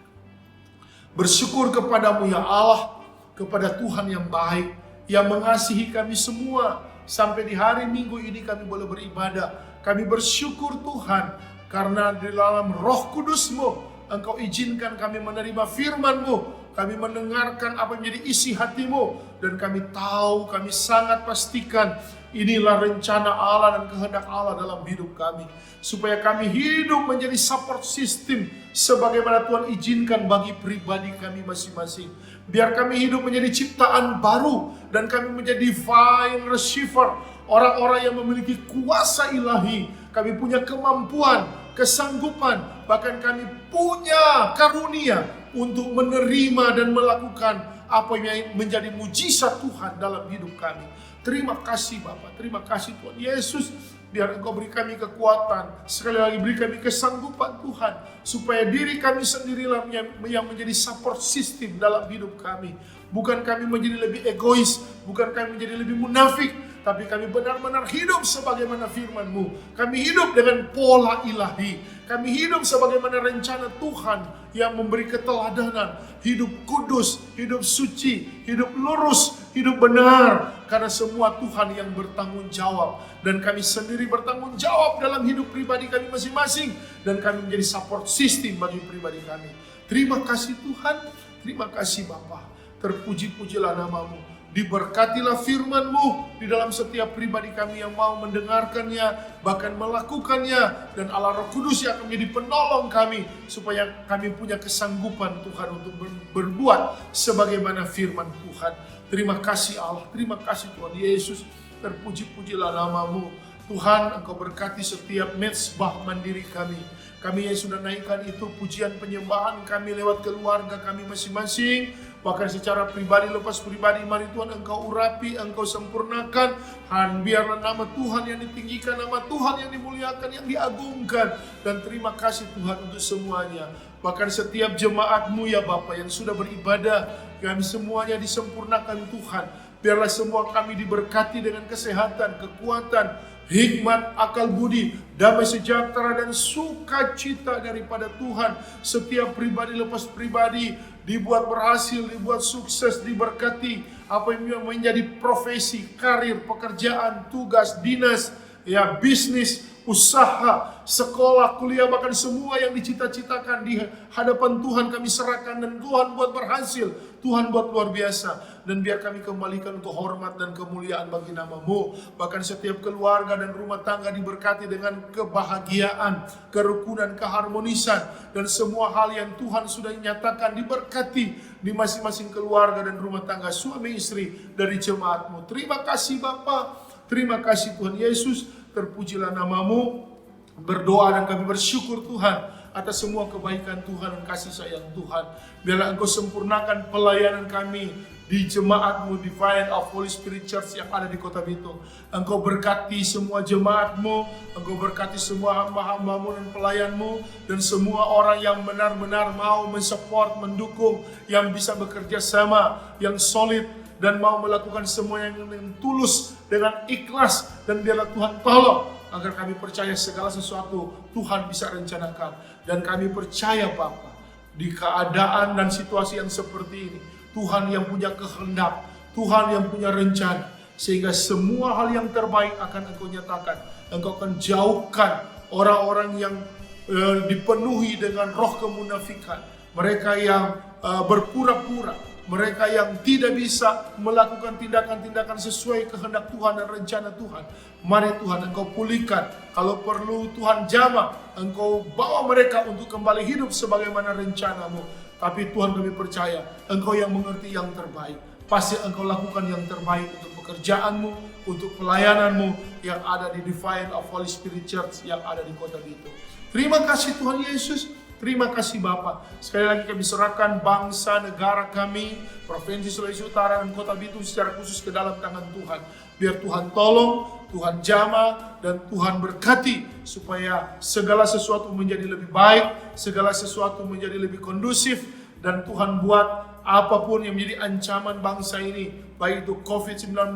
Bersyukur kepadamu ya Allah, kepada Tuhan yang baik, yang mengasihi kami semua. Sampai di hari Minggu ini kami boleh beribadah. Kami bersyukur Tuhan, karena di dalam Roh Kudus-Mu Engkau izinkan kami menerima firman-Mu. Kami mendengarkan apa yang menjadi isi hati-Mu. Dan kami tahu, kami sangat pastikan inilah rencana Allah dan kehendak Allah dalam hidup kami. Supaya kami hidup menjadi support system sebagaimana Tuhan izinkan bagi pribadi kami masing-masing. Biar kami hidup menjadi ciptaan baru, dan kami menjadi divine receiver, orang-orang yang memiliki kuasa ilahi. Kami punya kemampuan, kesanggupan, bahkan kami punya karunia untuk menerima dan melakukan apa yang menjadi mujizat Tuhan dalam hidup kami. Terima kasih Bapa, terima kasih Tuhan Yesus. Biar Engkau beri kami kekuatan, sekali lagi beri kami kesanggupan Tuhan, supaya diri kami sendirilah yang menjadi support system dalam hidup kami. Bukan kami menjadi lebih egois, bukan kami menjadi lebih munafik, tapi kami benar-benar hidup sebagaimana firman-Mu. Kami hidup dengan pola ilahi. Kami hidup sebagaimana rencana Tuhan yang memberi keteladanan. Hidup kudus, hidup suci, hidup lurus, hidup benar. Karena semua Tuhan yang bertanggung jawab. Dan kami sendiri bertanggung jawab dalam hidup pribadi kami masing-masing. Dan kami menjadi support system bagi pribadi kami. Terima kasih Tuhan, terima kasih Bapa. Terpuji-pujilah nama-Mu. Diberkatilah firman-Mu di dalam setiap pribadi kami yang mau mendengarkannya, bahkan melakukannya. Dan Allah Roh Kudus yang akan menjadi penolong kami, supaya kami punya kesanggupan Tuhan untuk berbuat sebagaimana firman Tuhan. Terima kasih Allah, terima kasih Tuhan Yesus. Terpuji-pujilah nama-Mu. Tuhan, Engkau berkati setiap mezbah mandiri kami. Kami yang sudah naikkan itu pujian penyembahan kami lewat keluarga kami masing-masing. Bahkan secara pribadi, lepas pribadi, mari Tuhan Engkau urapi, Engkau sempurnakan. Dan biarlah nama Tuhan yang ditinggikan, nama Tuhan yang dimuliakan, yang diagungkan. Dan terima kasih Tuhan untuk semuanya. Bahkan setiap jemaat-Mu ya Bapa yang sudah beribadah, kami semuanya disempurnakan Tuhan. Biarlah semua kami diberkati dengan kesehatan, kekuatan, hikmat, akal budi, damai sejahtera dan sukacita daripada Tuhan. Setiap pribadi lepas pribadi dibuat berhasil, dibuat sukses, diberkati. Apa yang menjadi profesi, karir, pekerjaan, tugas, dinas, ya bisnis, usaha, sekolah, kuliah, bahkan semua yang dicita-citakan di hadapan Tuhan kami serahkan. Dan Tuhan buat berhasil, Tuhan buat luar biasa. Dan biar kami kembalikan untuk hormat dan kemuliaan bagi nama-Mu. Bahkan setiap keluarga dan rumah tangga diberkati dengan kebahagiaan, kerukunan, keharmonisan. Dan semua hal yang Tuhan sudah nyatakan diberkati di masing-masing keluarga dan rumah tangga, suami istri dari jemaat-Mu. Terima kasih Bapa, terima kasih Tuhan Yesus. Terpujilah nama-Mu. Berdoa dan kami bersyukur Tuhan, atas semua kebaikan Tuhan dan kasih sayang Tuhan. Biarlah Engkau sempurnakan pelayanan kami di jemaat-Mu Divine of Holy Spirit Church yang ada di Kota Bitung. Engkau berkati semua jemaat-Mu, Engkau berkati semua hamba-hamba-Mu dan pelayan-Mu, dan semua orang yang benar-benar mau mensupport, mendukung, yang bisa bekerja sama, yang solid, dan mau melakukan semua yang tulus dengan ikhlas. Dan biarlah Tuhan tolong agar kami percaya segala sesuatu Tuhan bisa rencanakan. Dan kami percaya Bapa, di keadaan dan situasi yang seperti ini, Tuhan yang punya kehendak, Tuhan yang punya rencana, sehingga semua hal yang terbaik akan Engkau nyatakan. Engkau akan jauhkan orang-orang yang dipenuhi dengan roh kemunafikan, mereka yang berpura-pura, mereka yang tidak bisa melakukan tindakan-tindakan sesuai kehendak Tuhan dan rencana Tuhan. Mari Tuhan Engkau pulihkan, kalau perlu Tuhan jamah, Engkau bawa mereka untuk kembali hidup sebagaimana rencana-Mu. Tapi Tuhan, kami percaya Engkau yang mengerti yang terbaik. Pasti Engkau lakukan yang terbaik untuk pekerjaan-Mu, untuk pelayanan-Mu yang ada di Divine of Holy Spirit Church yang ada di Kota Bitung. Terima kasih Tuhan Yesus. Terima kasih Bapa. Sekali lagi kami serahkan bangsa negara kami, Provinsi Sulawesi Utara dan Kota Bitung secara khusus ke dalam tangan Tuhan. Biar Tuhan tolong, Tuhan jamah, dan Tuhan berkati supaya segala sesuatu menjadi lebih baik, segala sesuatu menjadi lebih kondusif, dan Tuhan buat apapun yang menjadi ancaman bangsa ini, baik itu COVID-19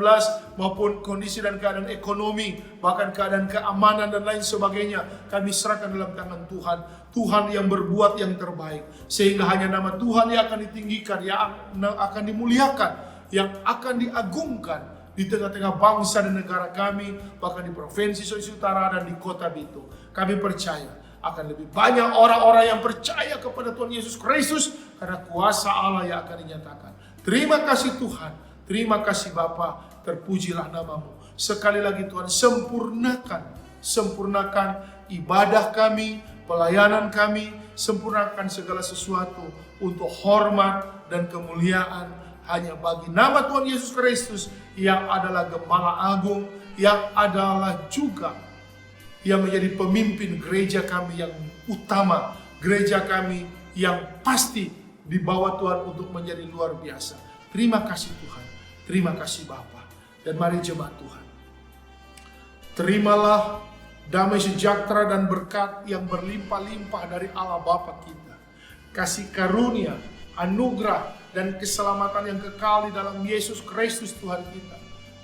maupun kondisi dan keadaan ekonomi, bahkan keadaan keamanan dan lain sebagainya, kami serahkan dalam tangan Tuhan. Tuhan yang berbuat yang terbaik, sehingga hanya nama Tuhan yang akan ditinggikan, yang akan dimuliakan, yang akan diagungkan di tengah-tengah bangsa dan negara kami, bahkan di Provinsi Sulawesi Utara dan di Kota Bitung. Kami percaya akan lebih banyak orang-orang yang percaya kepada Tuhan Yesus Kristus karena kuasa Allah yang akan dinyatakan. Terima kasih Tuhan, terima kasih Bapa, terpujilah nama-Mu. Sekali lagi Tuhan, sempurnakan ibadah kami, pelayanan kami, sempurnakan segala sesuatu untuk hormat dan kemuliaan hanya bagi nama Tuhan Yesus Kristus yang adalah Gembala Agung, yang adalah juga yang menjadi pemimpin gereja kami yang utama, gereja kami yang pasti dibawa Tuhan untuk menjadi luar biasa. Terima kasih Tuhan, terima kasih Bapa. Dan mari jemaat Tuhan, terimalah damai sejahtera dan berkat yang berlimpah-limpah dari Allah Bapa kita, kasih karunia, anugerah, dan keselamatan yang kekal di dalam Yesus Kristus Tuhan kita,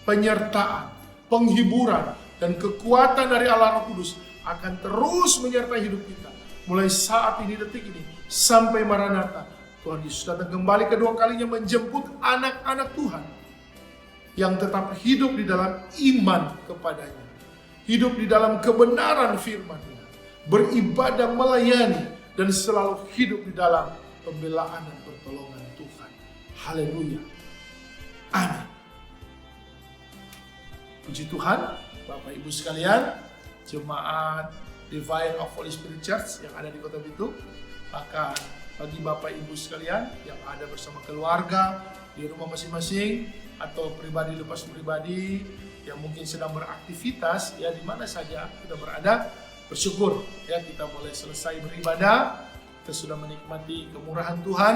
penyertaan, penghiburan, dan kekuatan dari Allah Roh Kudus akan terus menyertai hidup kita, mulai saat ini, detik ini, sampai Maranatha. Tuhan Yesus datang kembali kedua kalinya menjemput anak-anak Tuhan yang tetap hidup di dalam iman kepadanya, hidup di dalam kebenaran firman-Nya, beribadah melayani, dan selalu hidup di dalam pembelaan dan pertolongan Tuhan. Haleluya. Amin. Puji Tuhan, Bapak Ibu sekalian, jemaat Divine of Holy Spirit Church yang ada di Kota Bitung, bahkan bagi Bapak Ibu sekalian yang ada bersama keluarga di rumah masing-masing atau pribadi lepas pribadi yang mungkin sedang beraktivitas ya di mana saja kita berada, bersyukur ya kita boleh selesai beribadah, kita sudah menikmati kemurahan Tuhan,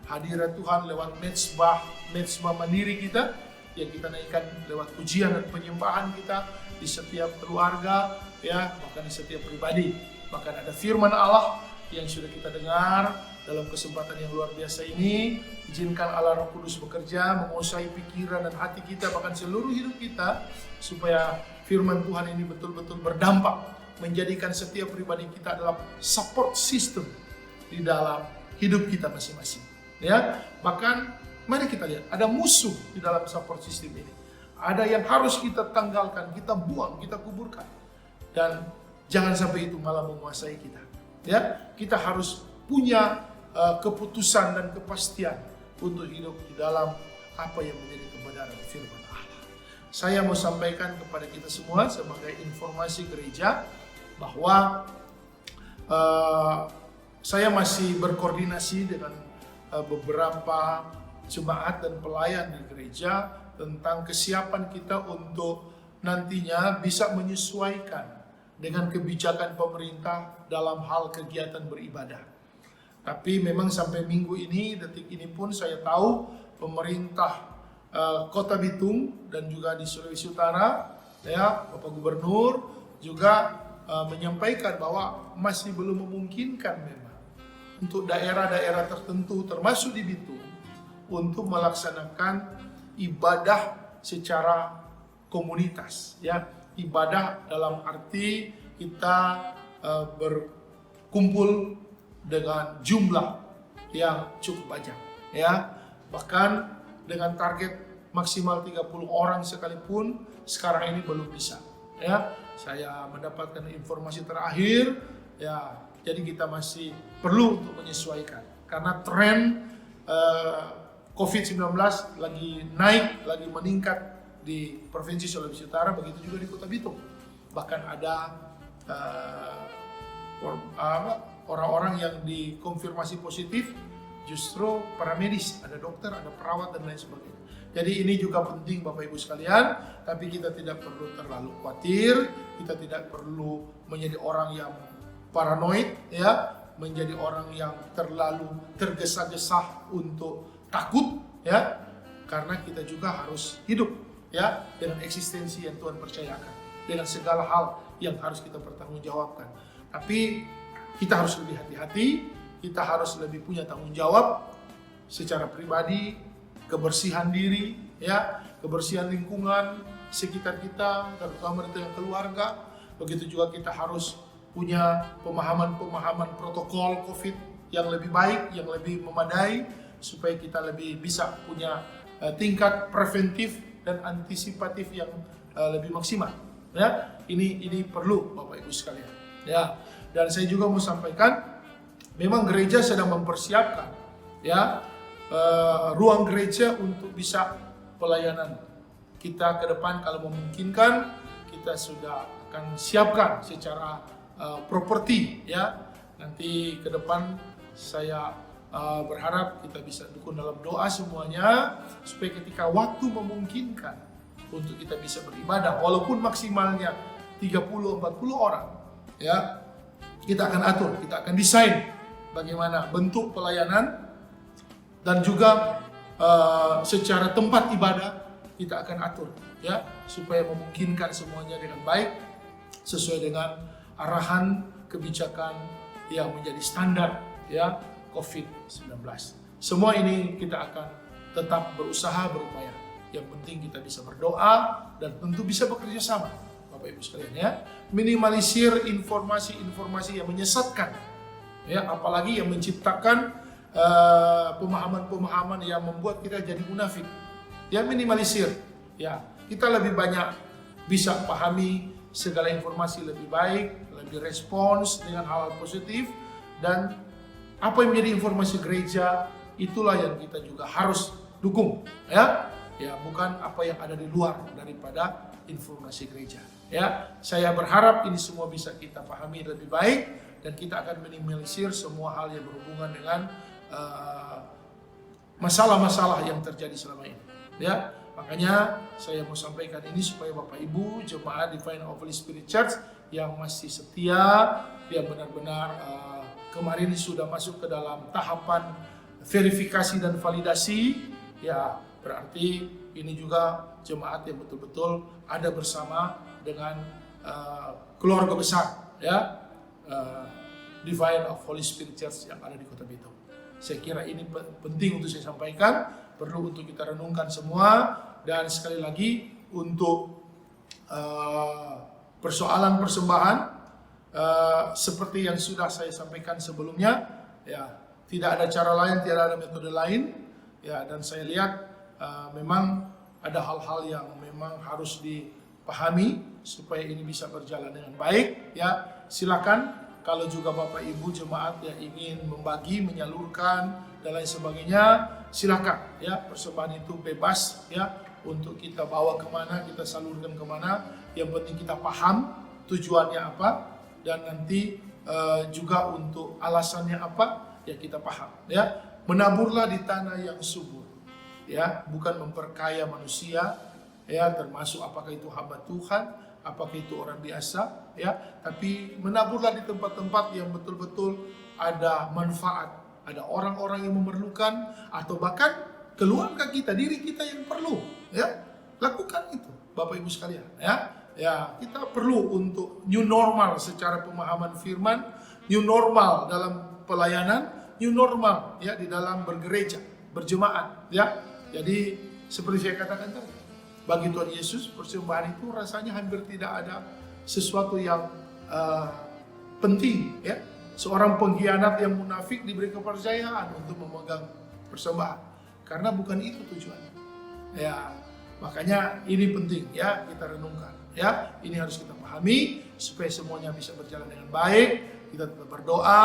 hadirat Tuhan lewat mezbah mandiri kita yang kita naikkan lewat pujian dan penyembahan kita di setiap keluarga ya, bahkan di setiap pribadi. Bahkan ada firman Allah yang sudah kita dengar dalam kesempatan yang luar biasa ini. Izinkan Allah Roh Kudus bekerja, menguasai pikiran dan hati kita, bahkan seluruh hidup kita, supaya firman Tuhan ini betul-betul berdampak, menjadikan setiap pribadi kita adalah support system di dalam hidup kita masing-masing. Ya, bahkan mari kita lihat, ada musuh di dalam support system ini. Ada yang harus kita tanggalkan, kita buang, kita kuburkan. Dan jangan sampai itu malah menguasai kita. Ya, kita harus punya keputusan dan kepastian untuk hidup di dalam apa yang menjadi kebenaran firman Allah. Saya mau sampaikan kepada kita semua sebagai informasi gereja bahwa saya masih berkoordinasi dengan beberapa jemaat dan pelayan di gereja tentang kesiapan kita untuk nantinya bisa menyesuaikan dengan kebijakan pemerintah dalam hal kegiatan beribadah. Tapi memang sampai minggu ini, detik ini pun saya tahu pemerintah Kota Bitung dan juga di Sulawesi Utara, ya, Bapak Gubernur juga menyampaikan bahwa masih belum memungkinkan memang untuk daerah-daerah tertentu termasuk di Bitung untuk melaksanakan ibadah secara komunitas, ya, ibadah dalam arti kita berkumpul dengan jumlah yang cukup banyak, ya, bahkan dengan target maksimal 30 orang sekalipun sekarang ini belum bisa, ya. Saya mendapatkan informasi terakhir, ya, jadi kita masih perlu untuk menyesuaikan karena tren COVID-19 lagi naik, lagi meningkat di Provinsi Sulawesi Utara, begitu juga di Kota Bitung. Bahkan ada orang-orang yang dikonfirmasi positif justru para medis, ada dokter, ada perawat dan lain sebagainya. Jadi ini juga penting Bapak Ibu sekalian, tapi kita tidak perlu terlalu khawatir, kita tidak perlu menjadi orang yang paranoid, ya, menjadi orang yang terlalu tergesa-gesa untuk takut, ya, karena kita juga harus hidup, ya, dengan eksistensi yang Tuhan percayakan, dengan segala hal yang harus kita pertanggungjawabkan. Tapi kita harus lebih hati-hati, kita harus lebih punya tanggung jawab secara pribadi, kebersihan diri, ya, kebersihan lingkungan sekitar kita, terutama di tengah keluarga. Begitu juga kita harus punya pemahaman protokol COVID yang lebih baik, yang lebih memadai, supaya kita lebih bisa punya tingkat preventif dan antisipatif yang lebih maksimal. Ya, ini perlu Bapak Ibu sekalian. Ya, dan saya juga mau sampaikan, memang gereja sedang mempersiapkan, ya, ruang gereja untuk bisa pelayanan kita ke depan. Kalau memungkinkan, kita sudah akan siapkan secara properti, ya. Nanti ke depan saya berharap kita bisa dukung dalam doa semuanya, supaya ketika waktu memungkinkan untuk kita bisa beribadah, walaupun maksimalnya 30-40 orang, ya, kita akan atur, kita akan desain bagaimana bentuk pelayanan, dan juga secara tempat ibadah kita akan atur, ya, supaya memungkinkan semuanya dengan baik sesuai dengan arahan kebijakan yang menjadi standar, ya, COVID-19. Semua ini kita akan tetap berusaha, berupaya. Yang penting kita bisa berdoa dan tentu bisa bekerja sama, Bapak Ibu sekalian, ya. Minimalisir informasi-informasi yang menyesatkan, ya, apalagi yang menciptakan pemahaman-pemahaman yang membuat kita jadi munafik. Ya, minimalisir. Ya, kita lebih banyak bisa pahami segala informasi lebih baik, lebih respons dengan hal-hal positif, dan apa yang menjadi informasi gereja itulah yang kita juga harus dukung, ya. Ya, bukan apa yang ada di luar daripada informasi gereja. Ya, saya berharap ini semua bisa kita pahami lebih baik dan kita akan minimalisir semua hal yang berhubungan dengan masalah-masalah yang terjadi selama ini, ya. Makanya saya mau sampaikan ini supaya Bapak Ibu jemaat Divine of Holy Spirit Church yang masih setia, yang benar-benar kemarin sudah masuk ke dalam tahapan verifikasi dan validasi, ya, berarti ini juga jemaat yang betul-betul ada bersama dengan keluarga besar, ya, Divine of Holy Spirit Church yang ada di Kota Bitung. Saya kira ini penting untuk saya sampaikan, perlu untuk kita renungkan semua, dan sekali lagi untuk persoalan persembahan seperti yang sudah saya sampaikan sebelumnya, ya, tidak ada cara lain, tidak ada metode lain, ya, dan saya lihat memang ada hal-hal yang memang harus dipahami supaya ini bisa berjalan dengan baik, ya. Silakan kalau juga Bapak Ibu jemaat yang ingin membagi, menyalurkan dan lain sebagainya, silakan, ya. Persembahan itu bebas, ya, untuk kita bawa kemana, kita salurkan kemana. Yang penting kita paham tujuannya apa, dan nanti juga untuk alasannya apa, ya, kita paham, ya. Menaburlah di tanah yang subur, ya, bukan memperkaya manusia, ya, termasuk apakah itu hamba Tuhan apakah itu orang biasa, ya, tapi menaburlah di tempat-tempat yang betul-betul ada manfaat, ada orang-orang yang memerlukan, atau bahkan keluarga kita, diri kita yang perlu, ya, lakukan itu, Bapak Ibu sekalian, ya. Ya, kita perlu untuk new normal secara pemahaman firman, new normal dalam pelayanan, new normal ya di dalam bergereja, berjemaat, ya. Jadi seperti saya katakan tadi, bagi Tuhan Yesus persembahan itu rasanya hampir tidak ada sesuatu yang penting, ya. Seorang pengkhianat yang munafik diberi kepercayaan untuk memegang persembahan, karena bukan itu tujuannya. Ya, makanya ini penting ya kita renungkan. Ya, ini harus kita pahami supaya semuanya bisa berjalan dengan baik. Kita tetap berdoa,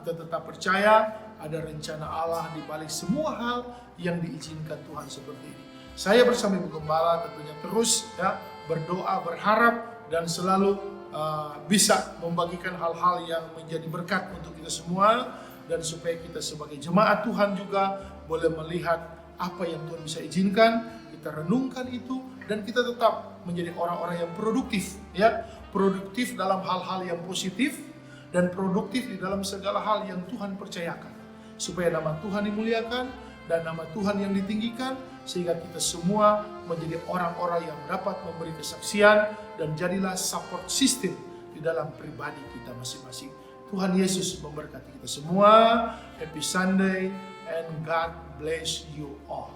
kita tetap percaya ada rencana Allah di balik semua hal yang diizinkan Tuhan seperti ini. Saya bersama Ibu Gembala tentunya terus ya berdoa, berharap dan selalu bisa membagikan hal-hal yang menjadi berkat untuk kita semua, dan supaya kita sebagai jemaat Tuhan juga boleh melihat apa yang Tuhan bisa izinkan, kita renungkan itu, dan kita tetap menjadi orang-orang yang produktif, ya, produktif dalam hal-hal yang positif dan produktif di dalam segala hal yang Tuhan percayakan, supaya nama Tuhan dimuliakan dan nama Tuhan yang ditinggikan, sehingga kita semua menjadi orang-orang yang dapat memberi kesaksian dan jadilah support system di dalam pribadi kita masing-masing. Tuhan Yesus memberkati kita semua. Happy Sunday and God bless you all.